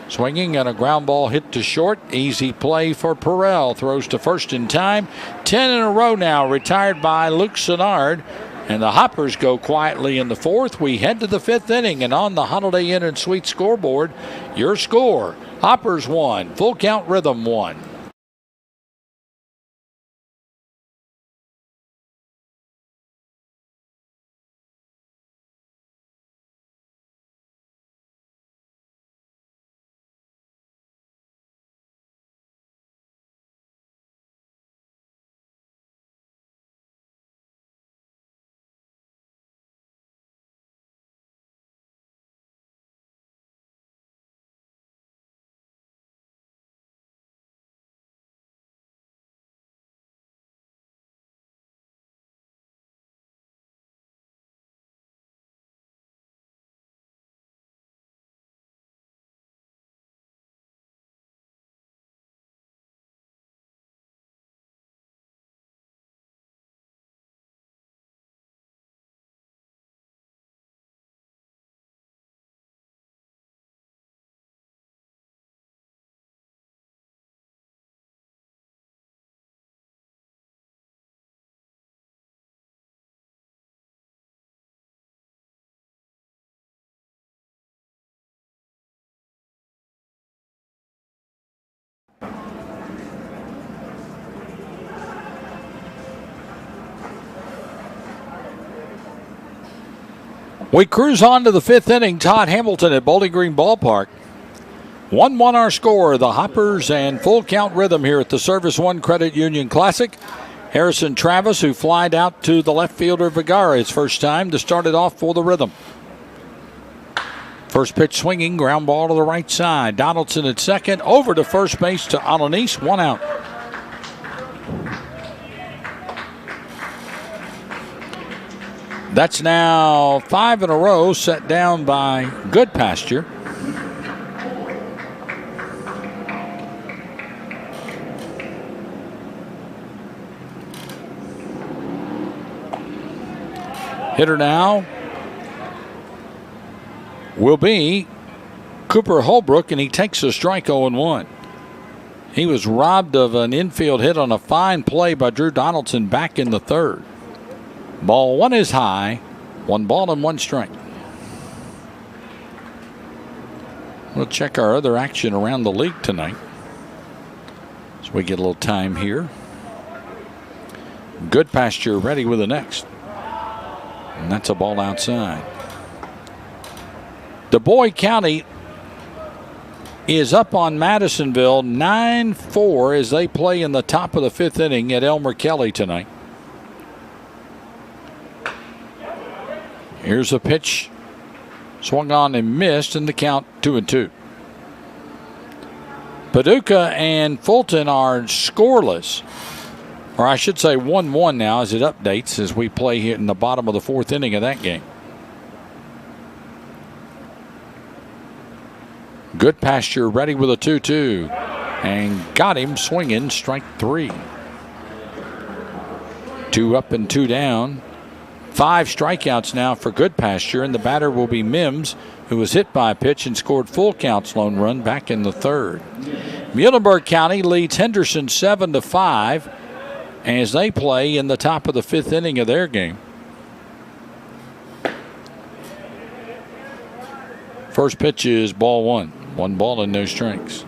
Swinging and a ground ball hit to short. Easy play for Perrell. Throws to first in time. 10 in a row now, retired by Luke Sennard. And the Hoppers go quietly in the 4th. We head to the 5th inning, and on the Holiday Inn and Suites scoreboard, your score: Hoppers 1, Full Count Rhythm 1. We cruise on to the 5th inning. Todd Hamilton at Bowling Green Ballpark. 1-1 our score. The Hoppers and Full Count Rhythm here at the Service One Credit Union Classic. Harrison Travis, who flied out to the left fielder Vergara his first time to start it off for the Rhythm. First pitch swinging, ground ball to the right side. Donaldson at second, over to first base to Alanis, 1 out. That's now 5 in a row set down by Goodpasture. Hitter now will be Cooper Holbrook, and he takes a strike, 0-1. He was robbed of an infield hit on a fine play by Drew Donaldson back in the 3rd. Ball one is high. 1 ball and 1 strike. We'll check our other action around the league tonight as we get a little time here. Good Pasture ready with the next. And that's a ball outside. Du Bois County is up on Madisonville 9-4 as they play in the top of the 5th inning at Elmer Kelly tonight. Here's a pitch. Swung on and missed, and the count 2-2. Paducah and Fulton are scoreless. Or I should say 1-1 now as it updates as we play here in the bottom of the 4th inning of that game. Good Pasture ready with a 2-2. And got him swinging, strike 3. 2 up and 2 down. 5 strikeouts now for Good Pasture, and the batter will be Mims, who was hit by a pitch and scored full count lone run back in the 3rd. Muhlenberg County leads Henderson 7-5 as they play in the top of the 5th inning of their game. First pitch is ball 1. 1 ball and no strikes.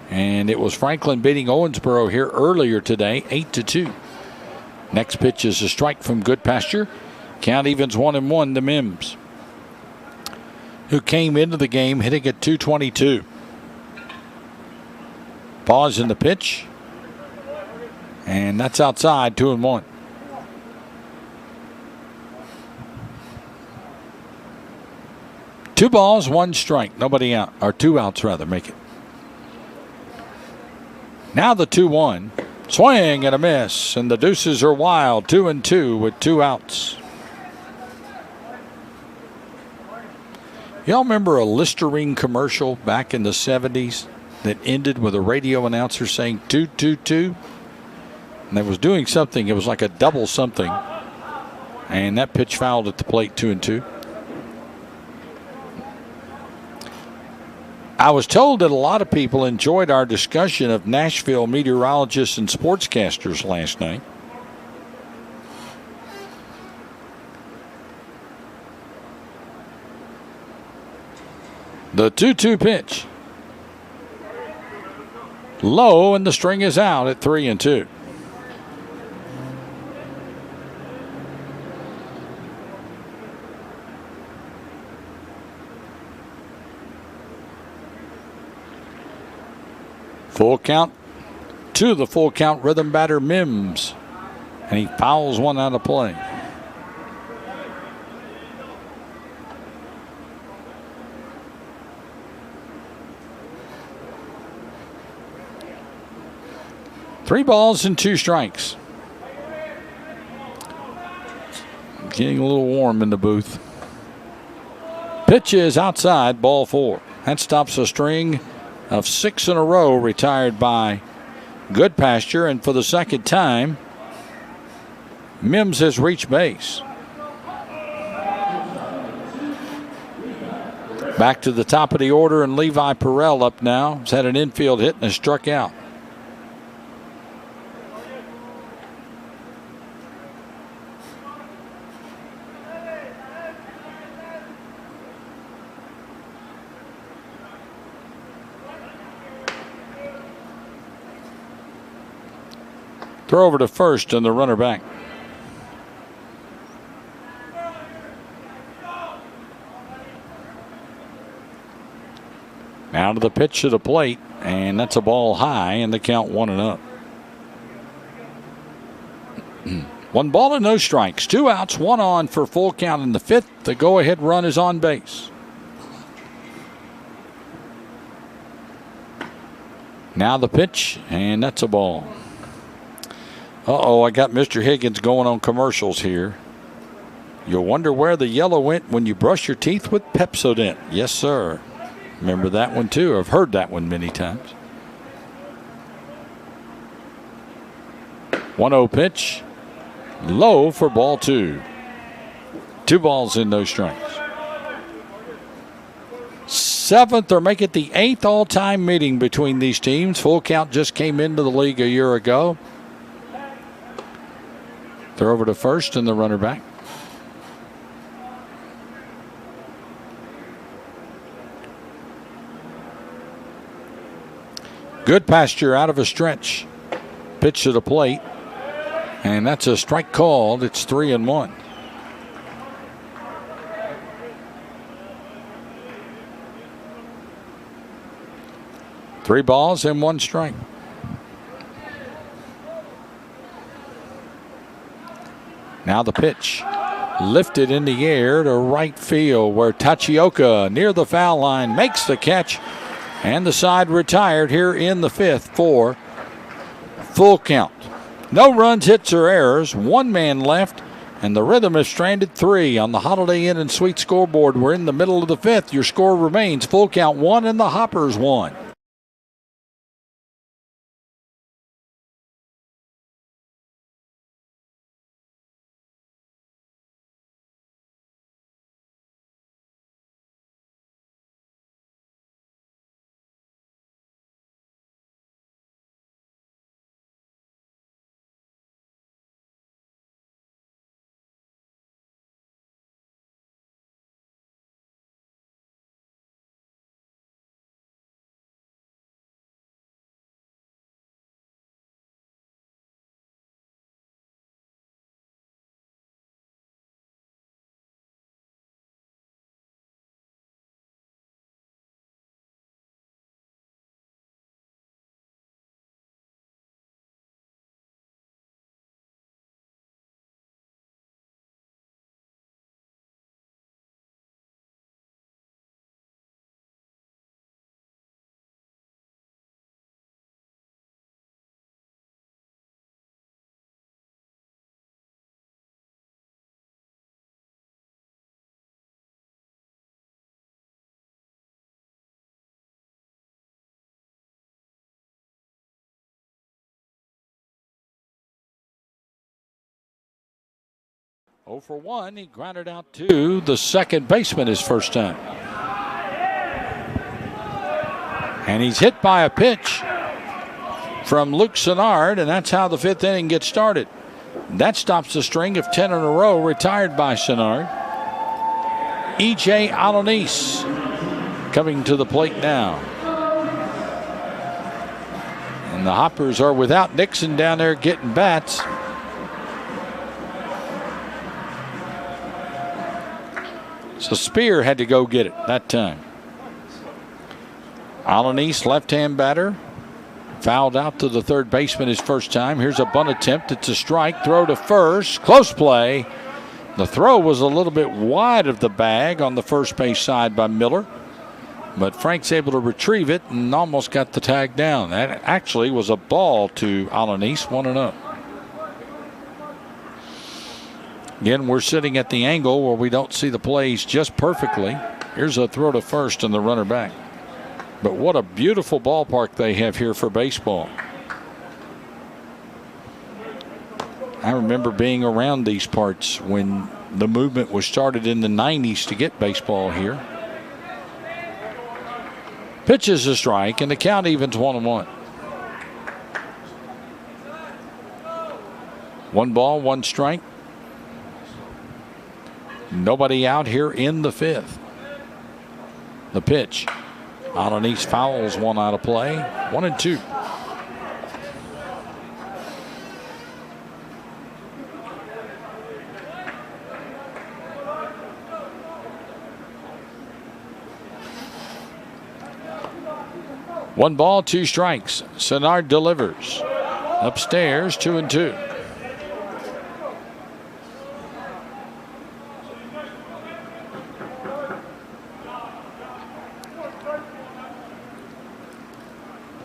And it was Franklin beating Owensboro here earlier today, 8-2. Next pitch is a strike from Good Pasture. Count evens 1-1 to Mims, who came into the game hitting at .222. Pause in the pitch. And that's outside, 2-1. Two balls, 1 strike. Nobody out, or 2 outs rather, make it. Now the 2-1. Swing and a miss, and the deuces are wild. 2-2 with 2 outs. Y'all remember a Listerine commercial back in the 70s that ended with a radio announcer saying 2-2-2? And they was doing something. It was like a double something. And that pitch fouled at the plate, 2-2. I was told that a lot of people enjoyed our discussion of Nashville meteorologists and sportscasters last night. The 2-2 pitch. Low, and the string is out at 3-2. Full count to the full count rhythm batter Mims, and he fouls one out of play. Three balls and 2 strikes. Getting a little warm in the booth. Pitch is outside, ball 4. That stops a string of 6 in a row retired by Good Pasture, and for the 2nd time, Mims has reached base. Back to the top of the order, and Levi Perrell up now. He's had an infield hit and has struck out. Throw over to first and the runner back. Now to the pitch to the plate, and that's a ball high, and the count 1-0. 1 ball and no strikes. 2 outs, 1 on for full count in the 5th. The go-ahead run is on base. Now the pitch, and that's a ball. Uh-oh, I got Mr. Higgins going on commercials here. You'll wonder where the yellow went when you brush your teeth with Pepsodent. Yes, sir. Remember that one, too. I've heard that one many times. 1-0 pitch. Low for ball 2. 2 balls and no strikes. 7th or make it the 8th all-time meeting between these teams. Full Count just came into the league a year ago. They're over to first and the runner back. Good pasture out of a stretch. Pitch to the plate. And that's a strike called. It's 3-1. Three balls and one strike. Now the pitch. Lifted in the air to right field where Tachioka near the foul line makes the catch. And the side retired here in the 5th for Full Count. No runs, hits, or errors. One man left. And the Rhythm is stranded 3 on the Holiday Inn and Suite scoreboard. We're in the middle of the 5th. Your score remains Full Count 1 and the Hoppers 1. Oh for 1. He grounded out to the second baseman his first time. And he's hit by a pitch from Luke Sennard, and that's how the 5th inning gets started. That stops the string of 10 in a row retired by Sennard. E.J. Alanis coming to the plate now. And the Hoppers are without Nixon down there getting bats. So Spear had to go get it that time. Alanis, left-hand batter, fouled out to the third baseman his first time. Here's a bunt attempt. It's a strike. Throw to first. Close play. The throw was a little bit wide of the bag on the first base side by Miller. But Frank's able to retrieve it and almost got the tag down. That actually was a ball to Alanis, 1-0. Again, we're sitting at the angle where we don't see the plays just perfectly. Here's a throw to first and the runner back. But what a beautiful ballpark they have here for baseball. I remember being around these parts when the movement was started in the 90s to get baseball here. Pitches a strike and the count evens 1-1. 1 ball, 1 strike. Nobody out here in the 5th. The pitch. Alanis fouls one out of play. 1-2. One ball, 2 strikes. Sennard delivers. Upstairs, 2-2.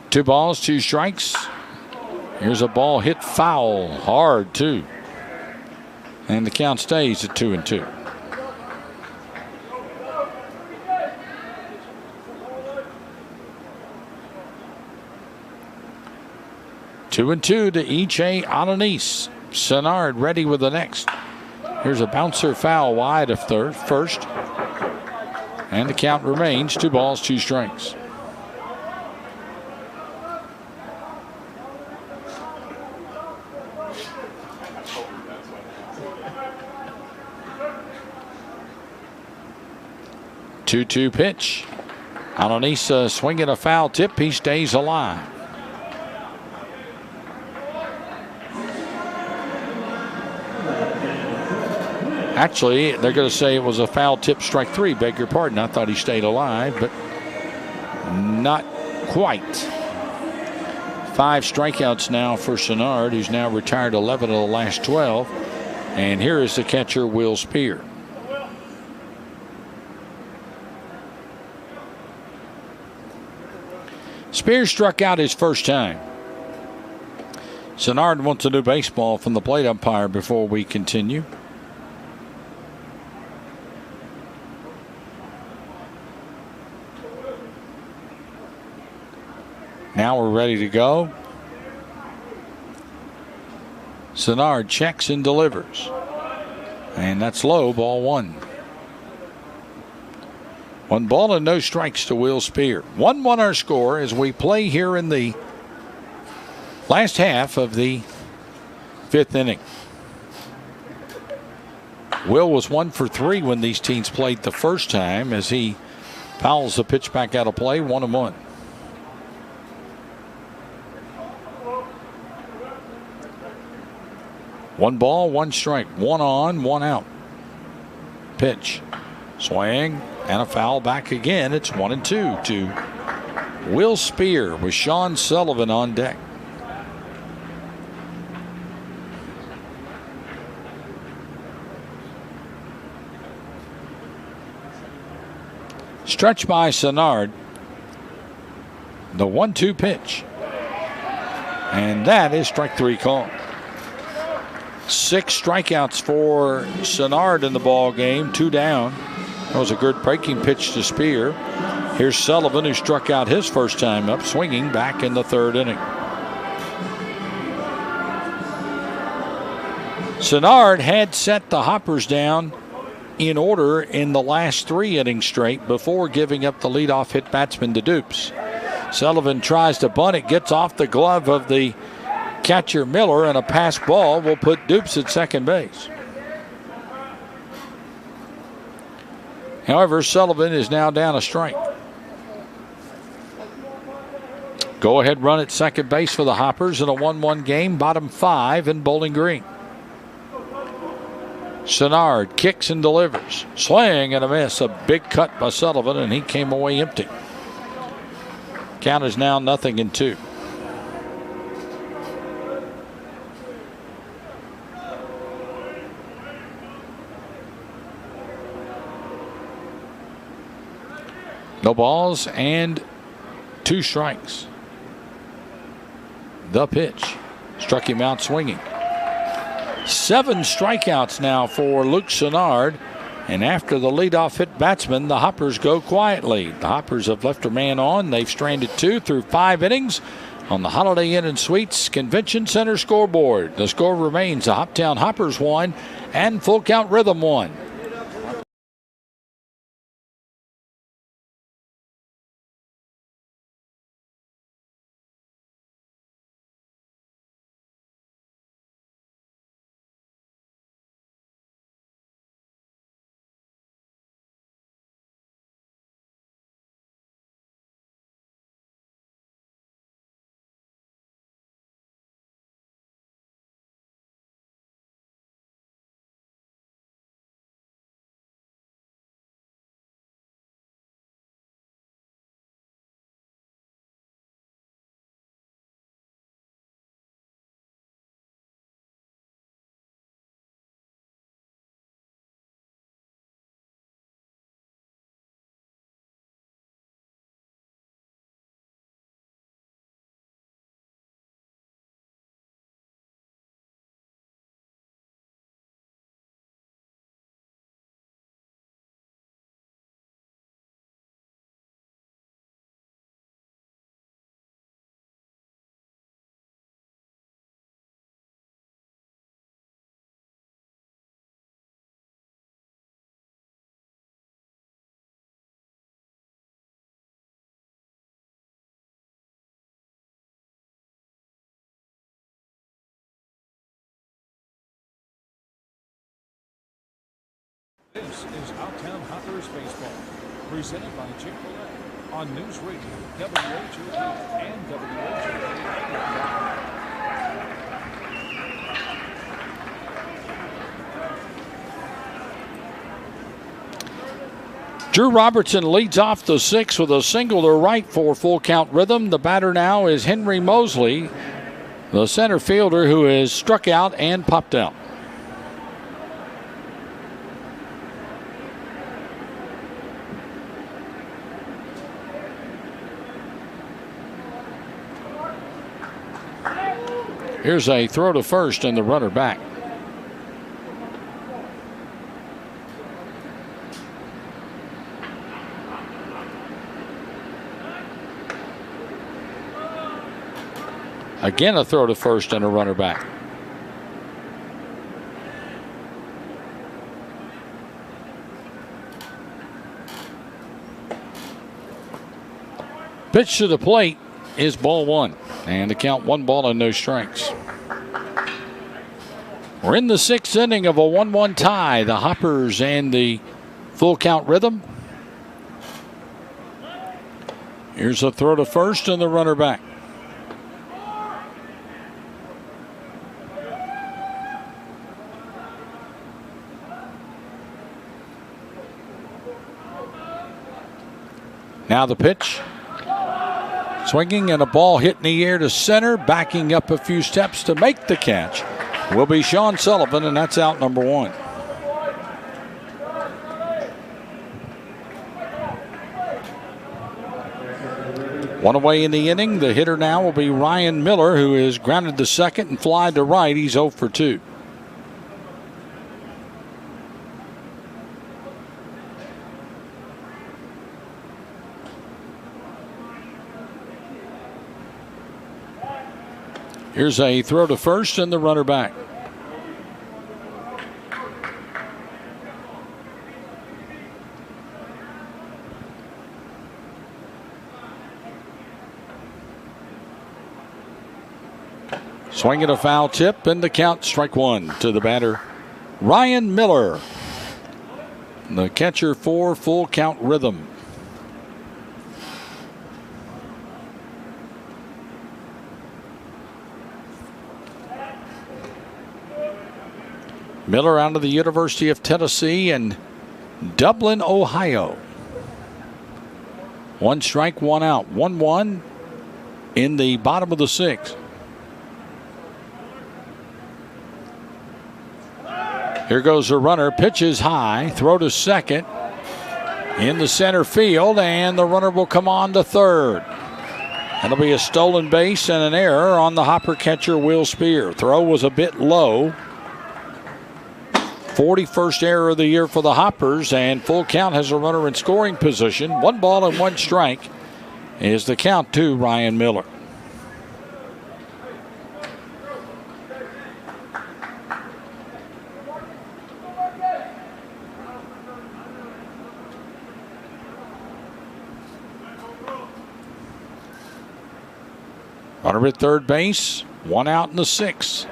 Two balls, 2 strikes. Here's a ball hit foul, hard too. And the count stays at 2-2. Two and two to E.J. Alanis. Sennard ready with the next. Here's a bouncer foul wide of first. And the count remains 2 balls, 2 strikes. Two-two pitch. Alonisa swinging a foul tip. He stays alive. Actually, they're going to say it was a foul tip, strike 3. Beg your pardon. I thought he stayed alive, but not quite. 5 strikeouts now for Sinnard, who's now retired 11 of the last 12. And here is the catcher, Will Spear. Spear struck out his first time. Sinnard wants a new baseball from the plate umpire before we continue. Now we're ready to go. Sinnard checks and delivers. And that's low, ball 1. 1 ball and no strikes to Will Spear. 1-1 our score as we play here in the last half of the 5th inning. Will was 1 for 3 when these teams played the first time as he fouls the pitch back out of play. 1-1. One ball, 1 strike. 1 on, 1 out. Pitch. Swing and a foul back again. It's 1-2 to Will Spear with Sean Sullivan on deck. Stretch by Sinnard. The 1-2 pitch. And that is strike 3 call. 6 strikeouts for Sinnard in the ball game. 2 down. That was a good breaking pitch to Spear. Here's Sullivan, who struck out his first time up, swinging back in the 3rd inning. Sinnard had set the hoppers down in order in the last 3 innings straight before giving up the leadoff hit batsman to Dupes. Sullivan tries to bunt. It gets off the glove of the catcher Miller, and a pass ball will put Dupes at second base. However, Sullivan is now down a strike. Go ahead run at second base for the Hoppers in a 1-1 game, bottom 5 in Bowling Green. Sinnard kicks and delivers. Swing and a miss. A big cut by Sullivan, and he came away empty. Count is now 0-2. No balls and 2 strikes. The pitch. Struck him out swinging. 7 strikeouts now for Luke Sinnard. And after the leadoff hit batsman, the Hoppers go quietly. The Hoppers have left their man on. They've stranded 2 through 5 innings on the Holiday Inn and Suites Convention Center scoreboard. The score remains the Hoptown Hoppers 1 and Full Count Rhythm 1. This is Hoptown Hoppers Baseball, presented by Chick-fil-A on News Radio WHOP and WHOP. Drew Robertson leads off the sixth with a single to right for full count rhythm. The batter now is Henry Mosley, the center fielder who is struck out and popped out. Here's a throw to first and the runner back. Again, a throw to first and a runner back. Pitch to the plate is ball one. And the count 1 ball and no strikes. We're in the sixth inning of a 1-1 tie. The Hoppers and the full count rhythm. Here's a throw to first and the runner back. Now the pitch. Swinging and a ball hit in the air to center. Backing up a few steps to make the catch will be Sean Sullivan, and that's out number one. One away in the inning. The hitter now will be Ryan Miller, who is grounded to second and fly to right. He's 0 for 2. Here's a throw to first and the runner back. Swinging a foul tip and the count, strike one to the batter, Ryan Miller. The catcher for full count rhythm. Miller out of the University of Tennessee in Dublin, Ohio. 1 strike, 1 out. 1-1 in the bottom of the sixth. Here goes the runner. Pitches high. Throw to second. In the center field. And the runner will come on to third. That'll be a stolen base and an error on the Hopper catcher, Will Spear. Throw was a bit low. 41st error of the year for the Hoppers, and full count has a runner in scoring position. 1 ball and 1 strike is the count to Ryan Miller. Runner at third base, 1 out in the sixth.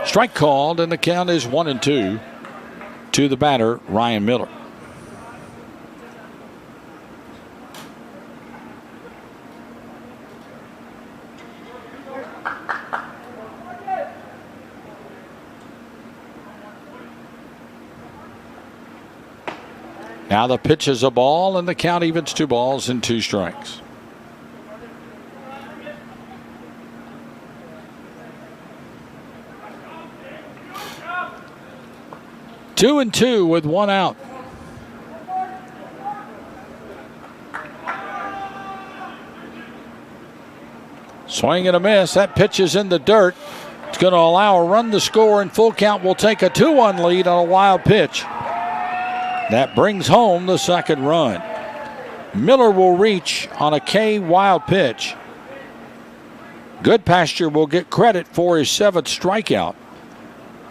Strike called, and the count is 1-2 to the batter, Ryan Miller. Now the pitch is a ball, and the count evens 2 balls and 2 strikes. Two and 2 with 1 out. Swing and a miss. That pitch is in the dirt. It's going to allow a run to score, and full count will take a 2-1 lead on a wild pitch. That brings home the second run. Miller will reach on a K wild pitch. Goodpasture will get credit for his 7th strikeout.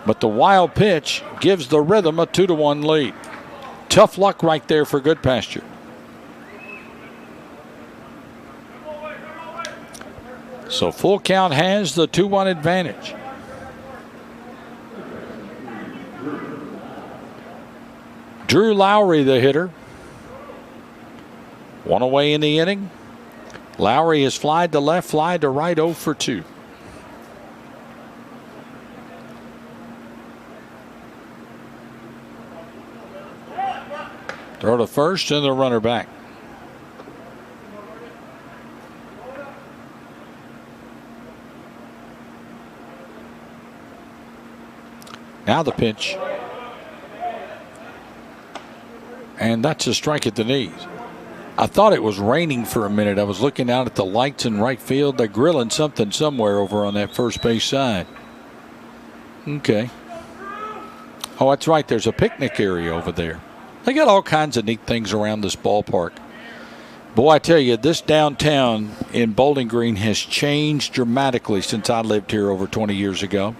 But the wild pitch gives the Rhythm a 2-1 lead. Tough luck right there for Goodpasture. So full count has the 2-1 advantage. Drew Lowry, the hitter. One away in the inning. Lowry has flied to left, flied to right, 0 for 2. Throw to first and the runner back. Now the pitch. And that's a strike at the knees. I thought it was raining for a minute. I was looking out at the lights in right field. They're grilling something somewhere over on that first base side. Okay. Oh, that's right. There's a picnic area over there. They got all kinds of neat things around this ballpark. Boy, I tell you, this downtown in Bowling Green has changed dramatically since I lived here over 20 years ago.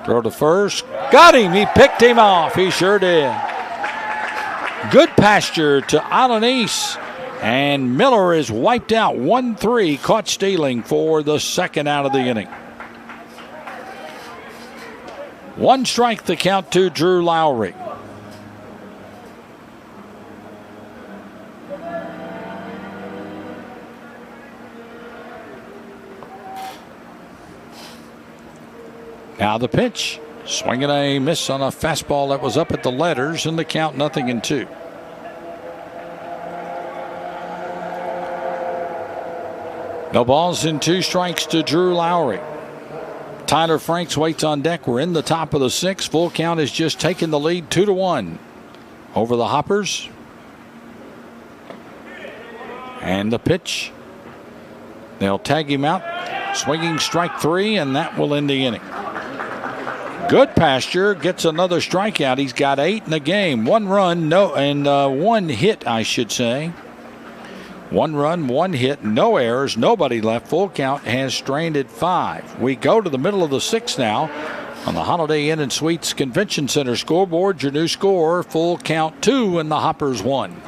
Throw to first. Got him. He picked him off. He sure did. Good pasture to Alanis. And Miller is wiped out. 1-3. Caught stealing for the second out of the inning. One strike the count to Drew Lowry. Now the pitch. Swinging a miss on a fastball that was up at the letters, and the count 0-2. No balls and 2 strikes to Drew Lowry. Tyler Franks waits on deck. We're in the top of the 6th. Full count has just taken the lead 2-1 over the Hoppers. And the pitch. They'll tag him out. Swinging strike 3, and that will end the inning. Good pasture gets another strikeout. He's got 8 in the game. 1 run, 1 hit, I should say. 1 run, 1 hit, no errors, nobody left. Full count has stranded 5. We go to the middle of the 6th now on the Holiday Inn and Suites Convention Center scoreboard. Your new score, full count 2 and the Hoppers 1.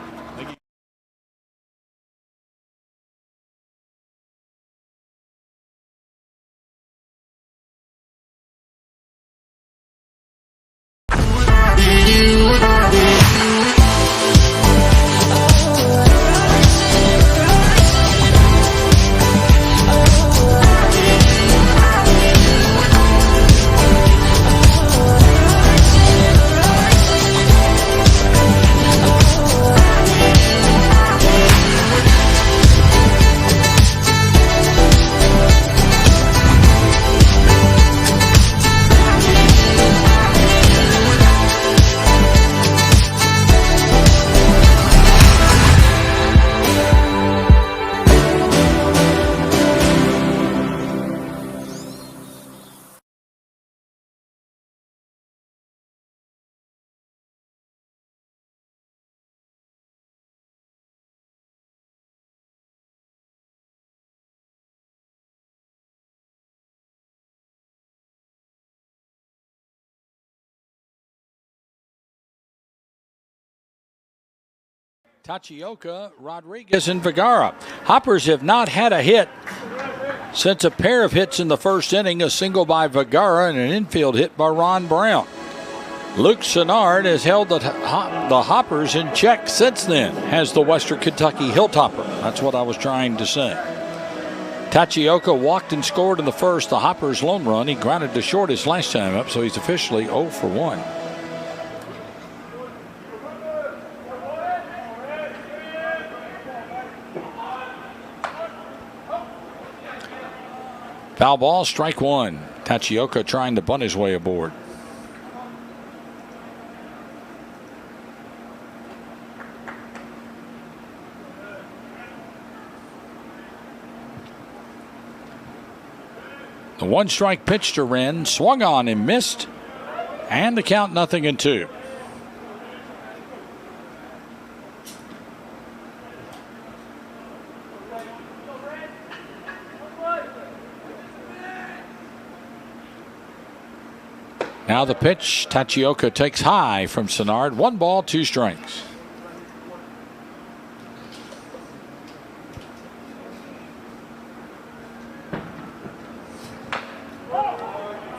Tachioka, Rodriguez, and Vergara. Hoppers have not had a hit since a pair of hits in the first inning, a single by Vergara and an infield hit by Ron Brown. Luke Sennard has held the Hoppers in check since then, has the Western Kentucky Hilltopper. That's what I was trying to say. Tachioka walked and scored in the first, the Hoppers' lone run. He grounded to short his last time up, so he's officially 0 for 1. Foul ball, strike 1. Tachioka trying to bunt his way aboard. The 1-strike pitch to Wren, swung on and missed, and the count 0-2. Now the pitch. Tachioka takes high from Sennard. 1 ball, 2 strikes.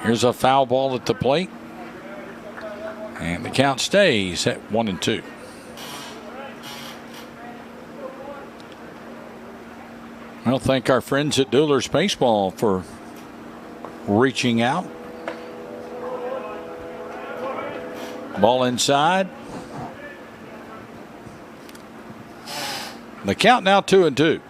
Here's a foul ball at the plate. And the count stays at 1-2. Well, thank our friends at Duelers Baseball for reaching out. Ball inside. The count now 2-2.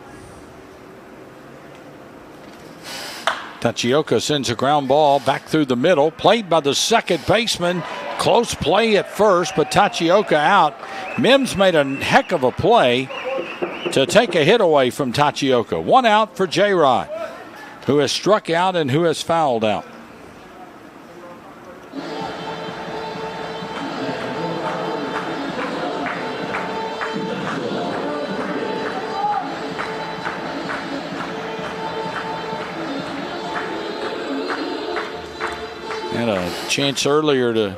Tachioka sends a ground ball back through the middle, played by the second baseman. Close play at first, but Tachioka out. Mims made a heck of a play to take a hit away from Tachioka. One out for J-Rod, who has struck out and who has fouled out. Had a chance earlier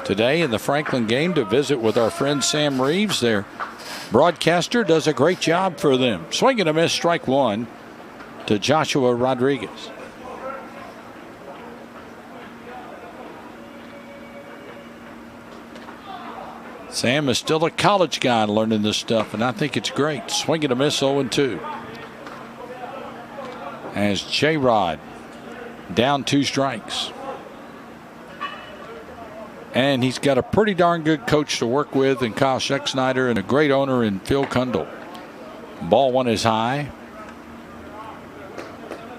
today in the Franklin game to visit with our friend Sam Reeves. Their broadcaster does a great job for them. Swing and a miss, strike one to Joshua Rodriguez. Sam is still a college guy learning this stuff, and I think it's great. Swing and a miss, 0-2. As J-Rod down 2 strikes. And he's got a pretty darn good coach to work with in Kyle Schexnayder and a great owner in Phil Kundle. Ball one is high.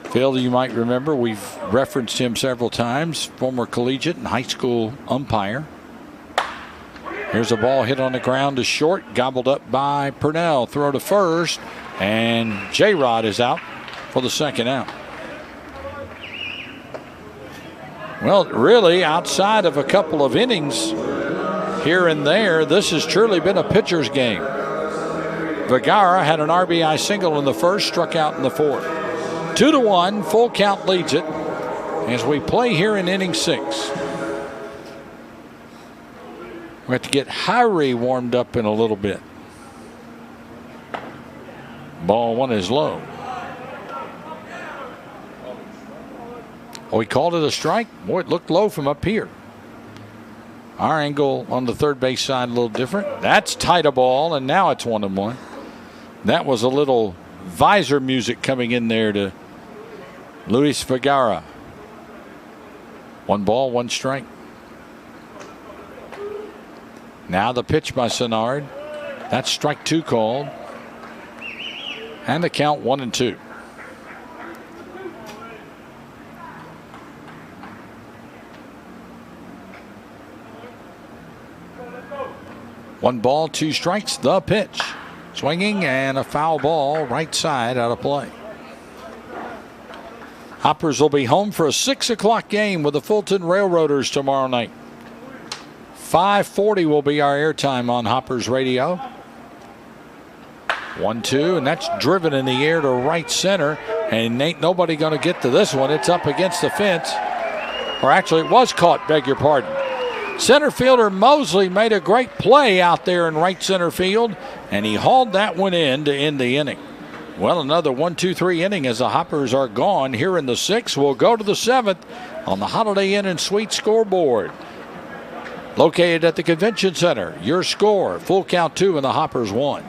Phil, you might remember, we've referenced him several times, former collegiate and high school umpire. Here's a ball hit on the ground to short, gobbled up by Purnell. Throw to first, and J-Rod is out for the second out. Well, really, outside of a couple of innings here and there, this has truly been a pitcher's game. Vergara had an RBI single in the first, struck out in the fourth. 2-1, full count leads it as we play here in inning 6. We have to get Hyrie warmed up in a little bit. Ball one is low. Oh, he called it a strike. Boy, it looked low from up here. Our angle on the third base side a little different. That's tight a ball, and now it's 1-1. That was a little visor music coming in there to Luis Vergara. 1 ball, 1 strike. Now the pitch by Senard. That's strike 2 called. And the count 1-2. One ball, 2 strikes, the pitch. Swinging and a foul ball, right side, out of play. Hoppers will be home for a 6 o'clock game with the Fulton Railroaders tomorrow night. 5:40 will be our airtime on Hoppers Radio. 1-2, and that's driven in the air to right center, and ain't nobody going to get to this one. It's up against the fence. Or actually, it was caught, beg your pardon. Center fielder Mosley made a great play out there in right center field, and he hauled that one in to end the inning. Well, another 1-2-3 inning as the Hoppers are gone here in the 6th. We'll go to the 7th on the Holiday Inn and Suites scoreboard. Located at the Convention Center, your score, full count 2 and the Hoppers 1.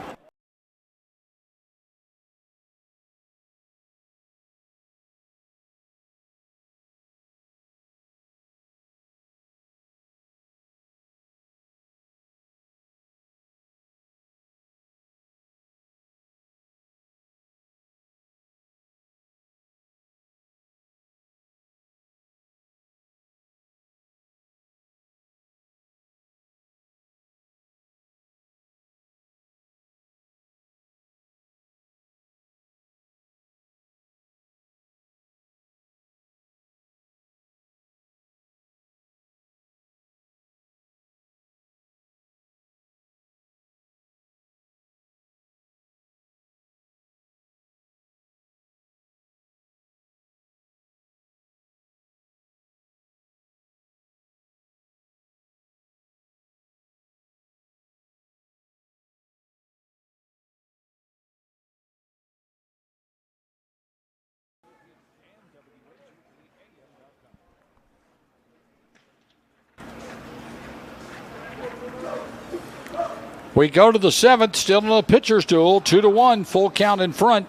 We go to the 7th, still in a pitcher's duel, 2-1, full count in front.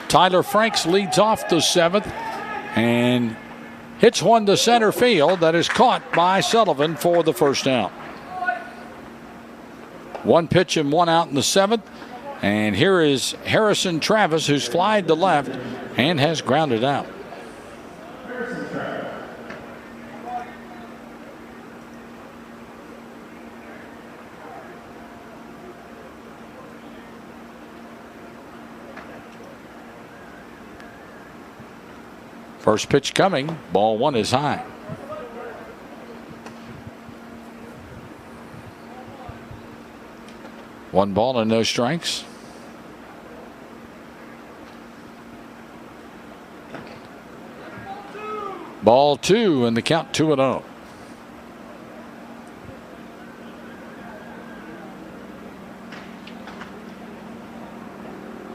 Tyler Franks leads off the 7th and hits one to center field that is caught by Sullivan for the first out. One pitch and one out in the 7th. And here is Harrison Travis, who's flied to left and has grounded out. First pitch coming. Ball one is high. One ball and no strikes. Ball two and the count 2-0.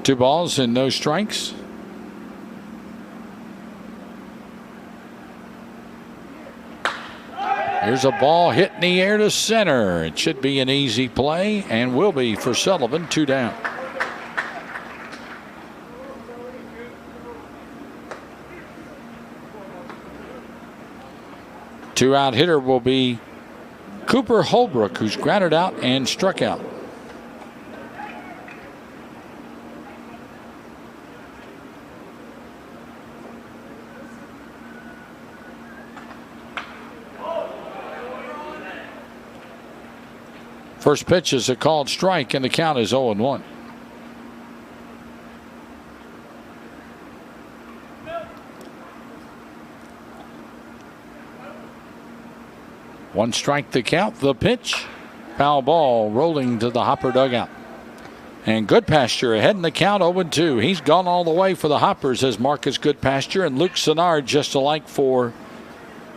Two balls and no strikes. Here's a ball hit in the air to center. It should be an easy play and will be for Sullivan. 2 down. Two-out hitter will be Cooper Holbrook, who's grounded out and struck out. First pitch is a called strike, and the count is 0-1. One strike the count. The pitch. Foul ball rolling to the Hopper dugout. And Goodpasture ahead in the count 0-2. He's gone all the way for the Hoppers as Marcus Goodpasture and Luke Sinnard just alike for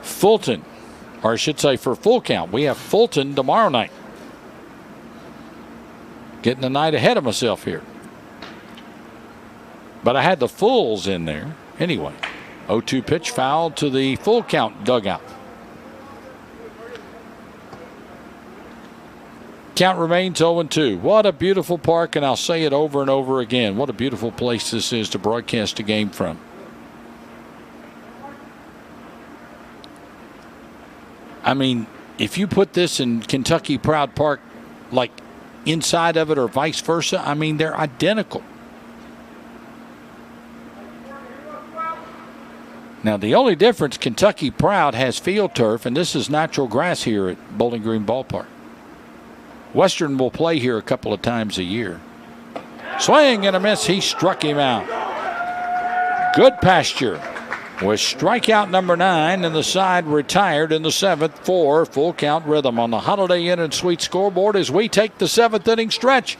Fulton. Or I should say for full count. We have Fulton tomorrow night. Getting the night ahead of myself here. But I had the fulls in there. Anyway, 0-2 pitch foul to the full count dugout. Count remains 0-2. What a beautiful park, and I'll say it over and over again. What a beautiful place this is to broadcast a game from. I mean, if you put this in Kentucky Proud Park, like inside of it or vice versa, I mean, they're identical. Now, the only difference, Kentucky Proud has field turf, and this is natural grass here at Bowling Green Ballpark. Western will play here a couple of times a year. Swing and a miss. He struck him out. Goodpasture with strikeout number 9, and the side retired in the 7th for full count rhythm on the Holiday Inn and Suites scoreboard as we take the 7th inning stretch.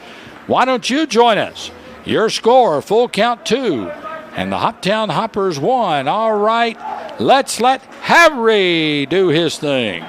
Why don't you join us? Your score, full count 2, and the Hoptown Hoppers 1. All right, let's let Harry do his thing.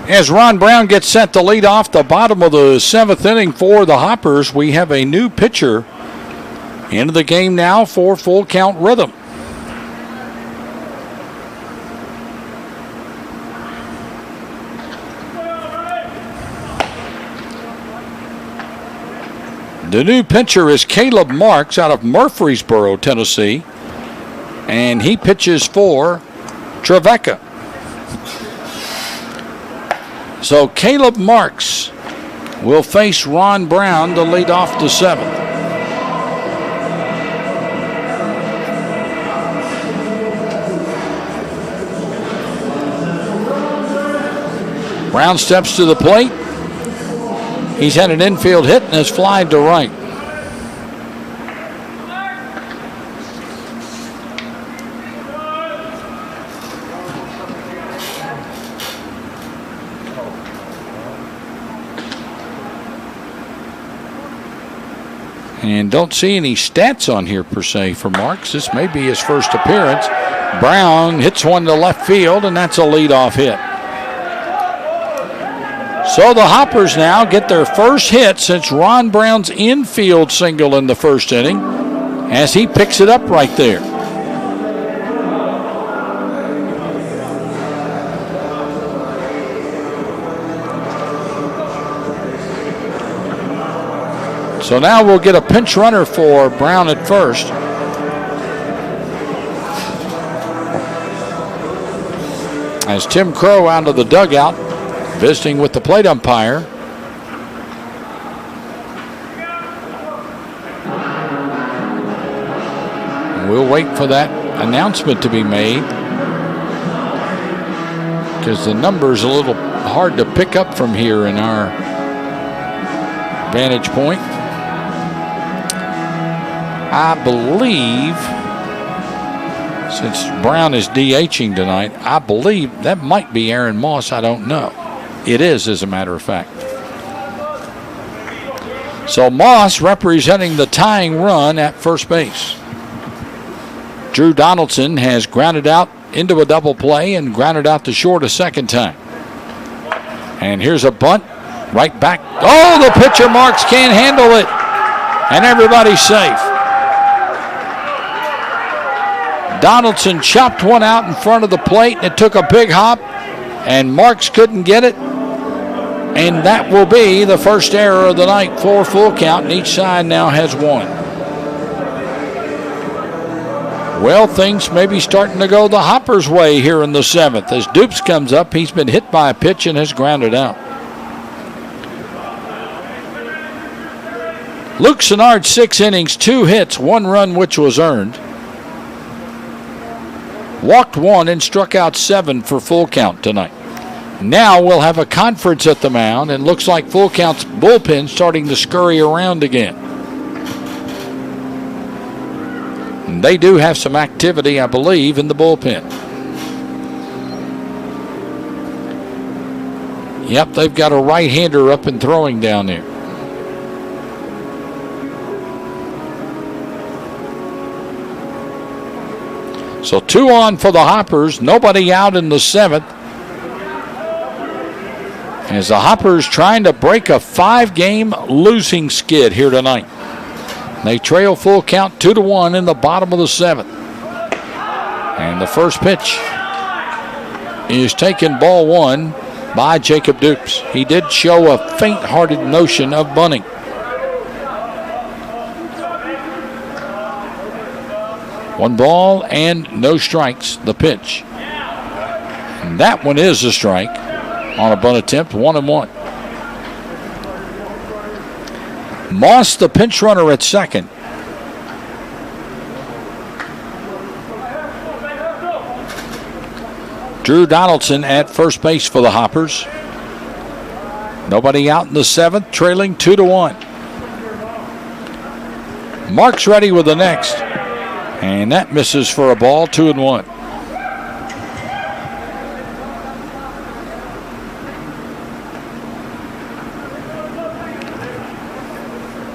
As Ron Brown gets set to lead off the bottom of the 7th inning for the Hoppers, we have a new pitcher into the game now for full count rhythm. The new pitcher is Caleb Marks out of Murfreesboro, Tennessee, and he pitches for Trevecca. So Caleb Marks will face Ron Brown to lead off the 7th. Brown steps to the plate. He's had an infield hit and has flied to right. And don't see any stats on here per se for Marks. This may be his first appearance. Brown hits one to left field, and that's a leadoff hit. So the Hoppers now get their first hit since Ron Brown's infield single in the first inning as he picks it up right there. So now we'll get a pinch runner for Brown at first. As Tim Crow out of the dugout, visiting with the plate umpire. We'll wait for that announcement to be made because the number's a little hard to pick up from here in our vantage point. I believe, since Brown is DHing tonight, I believe that might be Aaron Moss. I don't know. It is, as a matter of fact. So Moss representing the tying run at first base. Drew Donaldson has grounded out into a double play and grounded out to short a second time. And here's a bunt right back. Oh, the pitcher Marks can't handle it. And everybody's safe. Donaldson chopped one out in front of the plate, and it took a big hop, and Marks couldn't get it. And that will be the first error of the night for full count, and each side now has one. Well, things may be starting to go the Hoppers' way here in the 7th. As Dupes comes up, he's been hit by a pitch and has grounded out. Luke Sennard, 6 innings, 2 hits, 1 run which was earned. Walked 1 and struck out 7 for full count tonight. Now we'll have a conference at the mound, and looks like full count's bullpen starting to scurry around again. And they do have some activity, I believe, in the bullpen. Yep, they've got a right-hander up and throwing down there. So 2 on for the Hoppers, nobody out in the 7th. As the Hoppers trying to break a 5-game losing skid here tonight. They trail full count 2-1 in the bottom of the 7th. And the first pitch is taken ball 1 by Jacob Dupes. He did show a faint-hearted notion of bunting. One ball and no strikes, the pitch. And that one is a strike on a bunt attempt, 1-1. Moss, the pinch runner at second. Drew Donaldson at first base for the Hoppers. Nobody out in the 7th, trailing 2-1. Mark's ready with the next. And that misses for a ball, 2-1.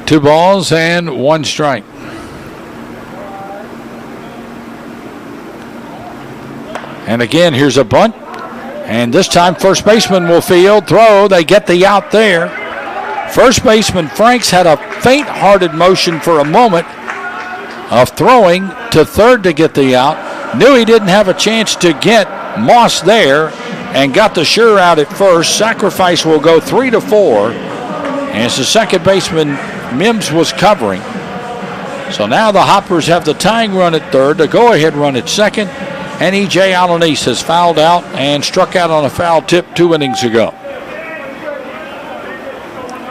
Two balls and 1 strike. And again, here's a bunt. And this time, first baseman will field, throw. They get the out there. First baseman Franks had a faint-hearted motion for a moment of throwing to third to get the out. Knew he didn't have a chance to get Moss there and got the sure out at first. Sacrifice will go 3-4. And it's the second baseman Mims was covering. So now the Hoppers have the tying run at third, the go-ahead run at second, and E.J. Alanis has fouled out and struck out on a foul tip 2 innings ago.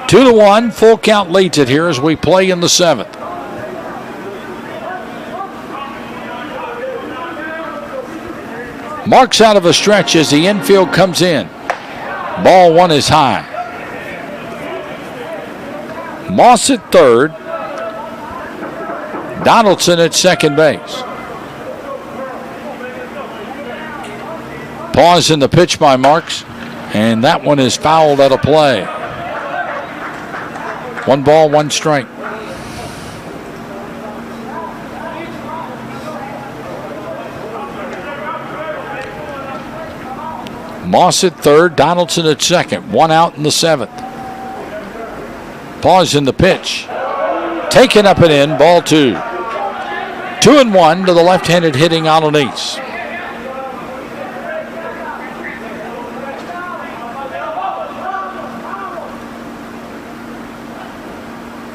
2-1, full count leads it here as we play in the seventh. Marks out of a stretch as the infield comes in. Ball one is high. Moss at third. Donaldson at second base. Pause in the pitch by Marks, and that one is fouled out of play. 1 ball, 1 strike. Moss at third, Donaldson at second. 1 out in the seventh. Pause in the pitch. Taken up and in, ball 2. 2-1 to the left-handed hitting Alanis.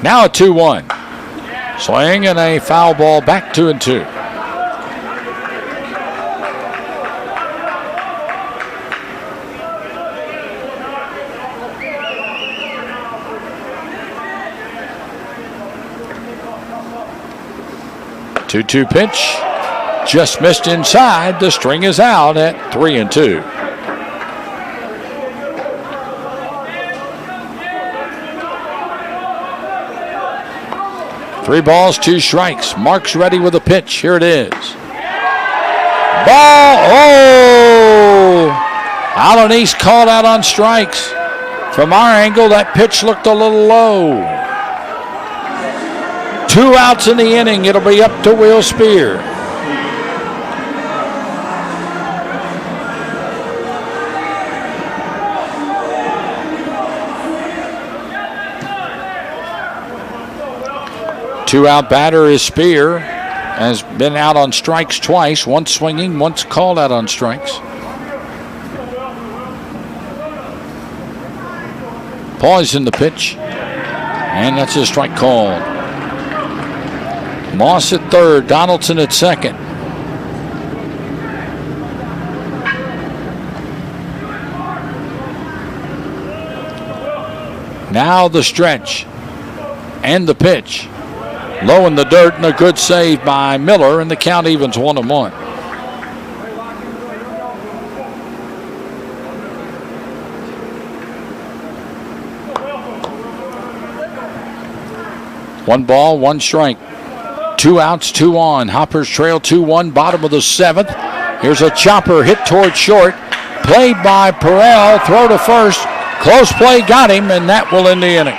Now a 2-1. Swing and a foul ball, back 2-2. Two-two pitch, just missed inside. The string is out at 3-2. Three balls, 2 strikes. Mark's ready with a pitch. Here it is. Ball. Oh! Alanis called out on strikes. From our angle, that pitch looked a little low. 2 outs in the inning. It'll be up to Will Spear. Two-out batter is Spear. Has been out on strikes twice. Once swinging, once called out on strikes. Pause in the pitch. And that's a strike called. Moss at third, Donaldson at second. Now the stretch and the pitch. Low in the dirt and a good save by Miller, and the count evens 1-1. One ball, 1 strike. 2 outs, 2 on. Hoppers trail 2-1, bottom of the seventh. Here's a chopper hit toward short. Played by Perel. Throw to first. Close play got him, and that will end the inning.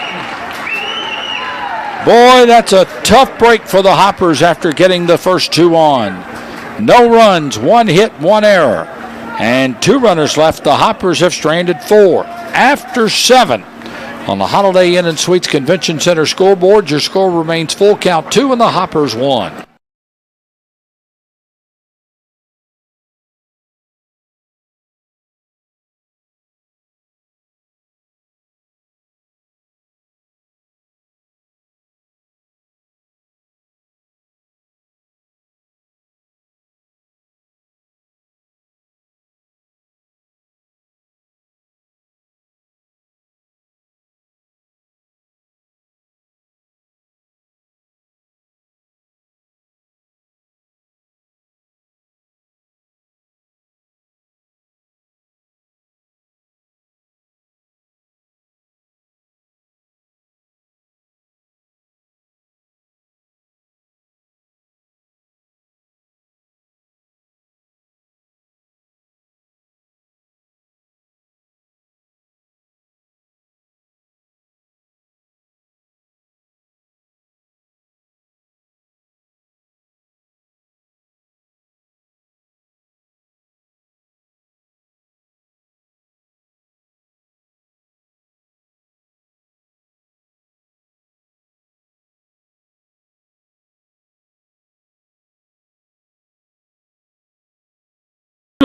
Boy, that's a tough break for the Hoppers after getting the first 2 on. No runs, 1 hit, 1 error. And 2 runners left. The Hoppers have stranded 4 after 7. On the Holiday Inn and Suites Convention Center scoreboard, your score remains full count 2 and the Hoppers 1.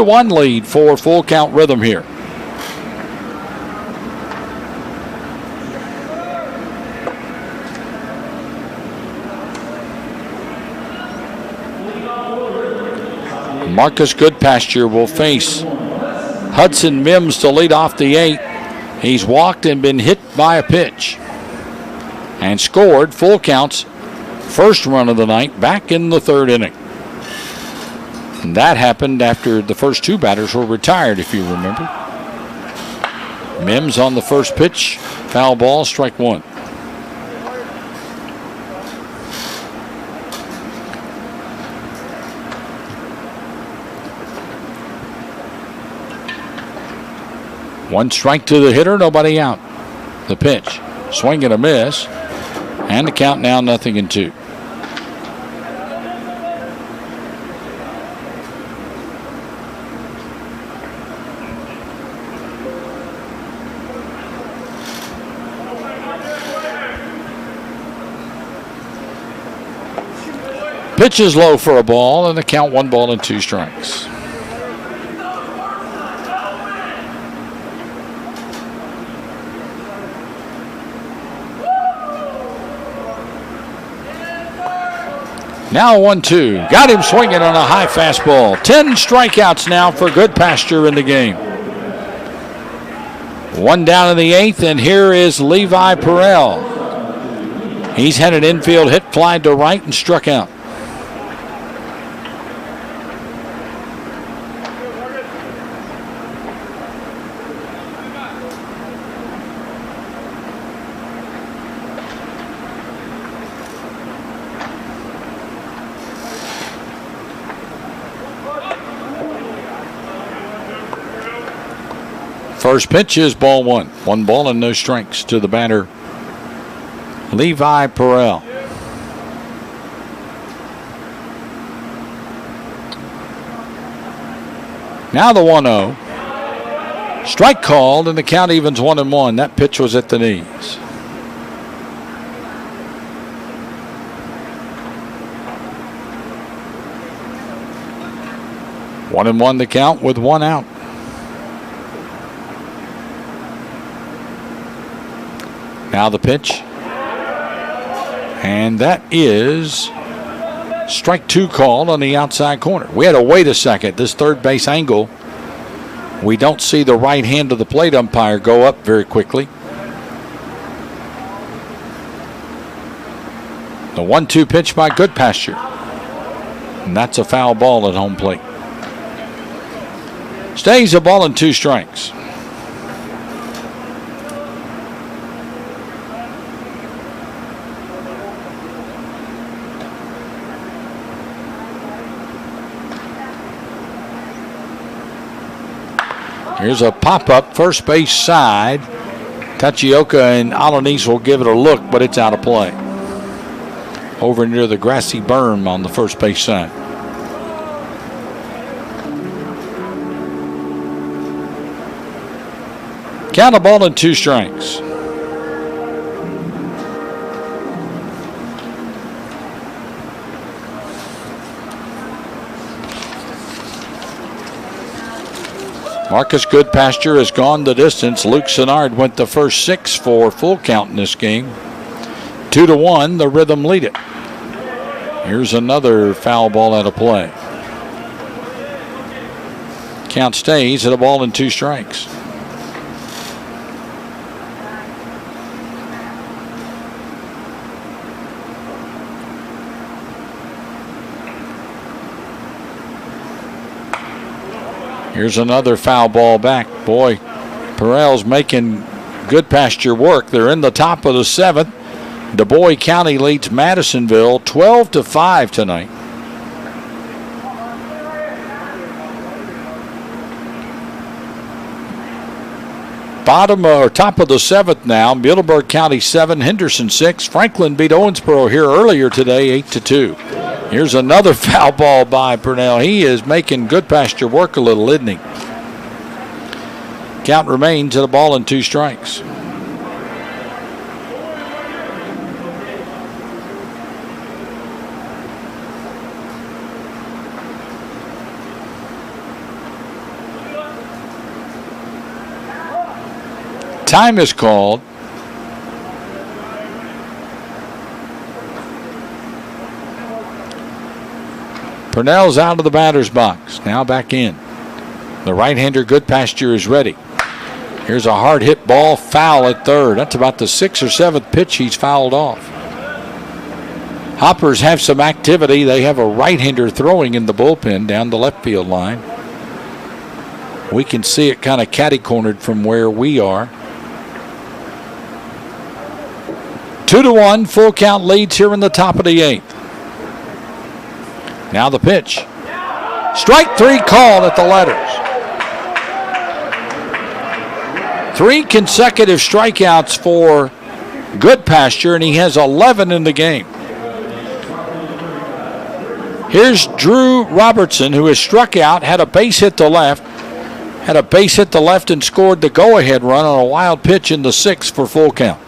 2-1 lead for Full Count Rhythm here. Marcus Goodpasture will face Hudson Mims to lead off the 8th. He's walked and been hit by a pitch and scored Full Count's first run of the night back in the 3rd inning. And that happened after the first 2 batters were retired, if you remember. Mims on the first pitch, foul ball, strike 1. One strike to the hitter, nobody out. The pitch, swing and a miss, and the count now 0-2. Pitch is low for a ball, and the count 1 ball and 2 strikes. Now 1-2. Got him swinging on a high fastball. 10 strikeouts now for Goodpasture in the game. 1 down in the 8th, and here is Levi Perel. He's had an infield hit, fly to right, and struck out. First pitch is ball 1. 1 ball and no strikes to the batter, Levi Perel. Now the 1-0. Strike called, and the count evens 1-1. That pitch was at the knees. One and one the count with 1 out. Now the pitch. And that is strike 2 called on the outside corner. We had to wait a second. This third base angle, we don't see the right hand of the plate umpire go up very quickly. The 1-2 pitch by Goodpasture. And that's a foul ball at home plate. Stays a ball and 2 strikes. Here's a pop-up first base side. Tachioka and Alanis will give it a look, but it's out of play. Over near the grassy berm on the first base side. Count a ball and 2 strikes. Marcus Goodpasture has gone the distance. Luke Sennard went the first 6 for Full Count in this game. 2-1, the Rhythm lead it. Here's another foul ball out of play. Count stays at a ball and 2 strikes. Here's another foul ball back. Boy, Perel's making Goodpasture work. They're in the top of the 7th. Du Bois County leads Madisonville 12-5 tonight. Bottom or top of the 7th now. Muhlenberg County 7, Henderson 6. Franklin beat Owensboro here earlier today 8-2. Here's another foul ball by Purnell. He is making Goodpasture work a little, isn't he? Count remains at a ball and 2 strikes. time is called. Purnell's out of the batter's box. Now back in. The right-hander Goodpasture is ready. Here's a hard hit ball, foul at third. That's about the 6th or 7th pitch he's fouled off. Hoppers have some activity. They have a right-hander throwing in the bullpen down the left field line. We can see it kind of catty-cornered from where we are. 2-1, full count leads here in the top of the 8th. Now the pitch. Strike 3 called at the letters. 3 consecutive strikeouts for Goodpasture, and he has 11 in the game. Here's Drew Robertson, who has struck out, had a base hit to left, and scored the go-ahead run on a wild pitch in the 6th for full count.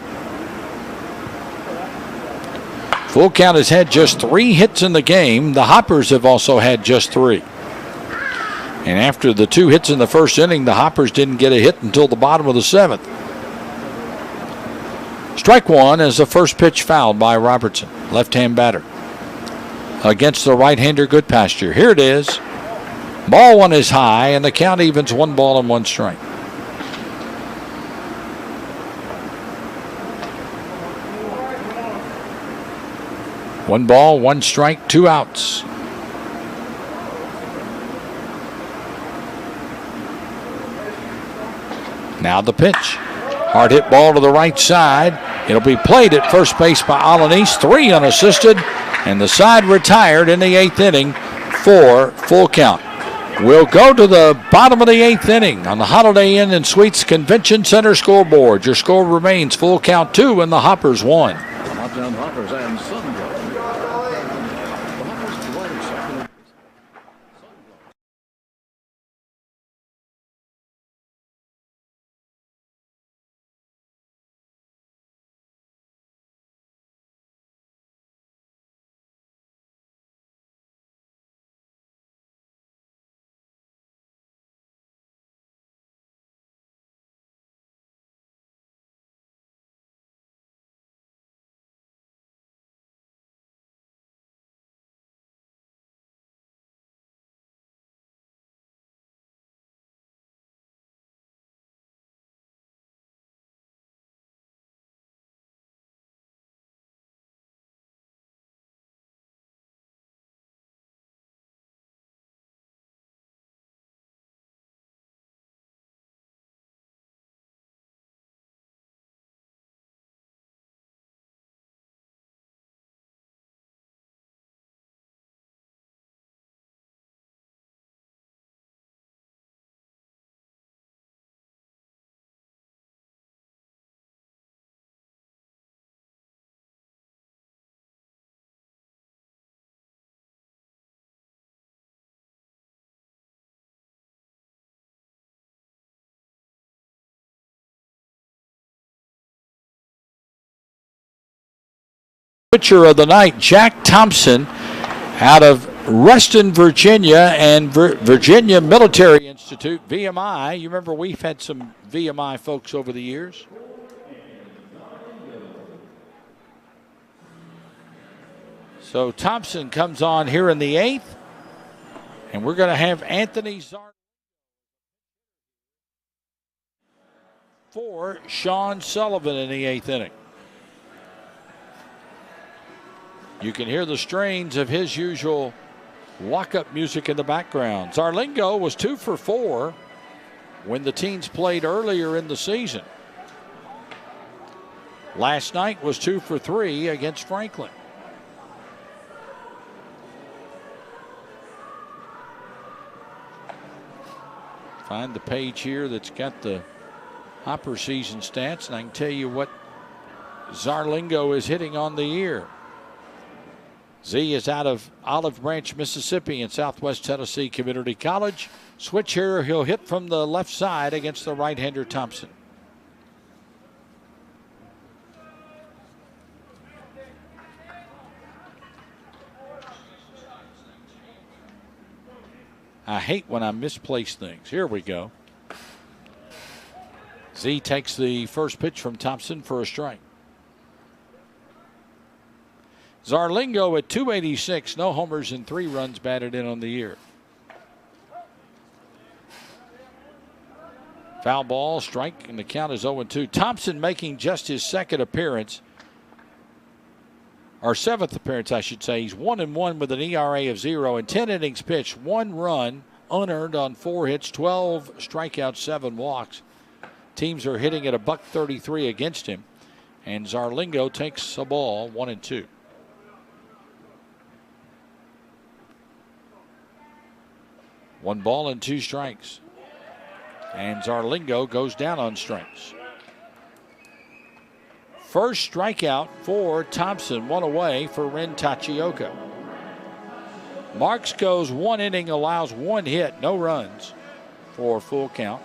Full count has had just 3 hits in the game. The Hoppers have also had just 3. And after the 2 hits in the first inning, the Hoppers didn't get a hit until the bottom of the 7th. Strike 1 as the first pitch fouled by Robertson, left-hand batter, against the right-hander Goodpasture. Here it is. Ball 1 is high, and the count evens 1 ball and 1 strike. One ball, 1 strike, 2 outs. Now the pitch. Hard hit ball to the right side. It'll be played at first base by Alanis. 3 unassisted, and the side retired in the 8th inning for full count. We'll go to the bottom of the 8th inning on the Holiday Inn and Suites Convention Center scoreboard. Your score remains full count 2 and the Hoppers 1. Hoptown Hoppers and Sun. Pitcher of the night, Jack Thompson, out of Reston, Virginia, and Virginia Military Institute, VMI. You remember we've had some VMI folks over the years. So Thompson comes on here in the 8th, and we're going to have Anthony Zart for Sean Sullivan in the 8th inning. You can hear the strains of his usual walk-up music in the background. Zarlingo was 2 for 4 when the teams played earlier in the season. Last night was 2 for 3 against Franklin. Find the page here that's got the Hopper season stats, and I can tell you what Zarlingo is hitting on the year. Z is out of Olive Branch, Mississippi, and Southwest Tennessee Community College. Switch here, he'll hit from the left side against the right-hander Thompson. I hate when I misplace things. Here we go. Z takes the first pitch from Thompson for a strike. Zarlingo at 286, no homers and 3 runs batted in on the year. Foul ball, strike, and the count is 0-2. Thompson making just his second appearance, or 7th appearance, I should say. He's 1-1 with an ERA of 0 and 10 innings pitched, 1 run unearned on 4 hits, 12 strikeouts, 7 walks. Teams are hitting at a .133 against him, and Zarlingo takes a ball, 1-2. One ball and 2 strikes. And Zarlingo goes down on strikes. First strikeout for Thompson, 1 away for Ren Tachioka. Marks goes 1 inning, allows 1 hit, no runs for full count.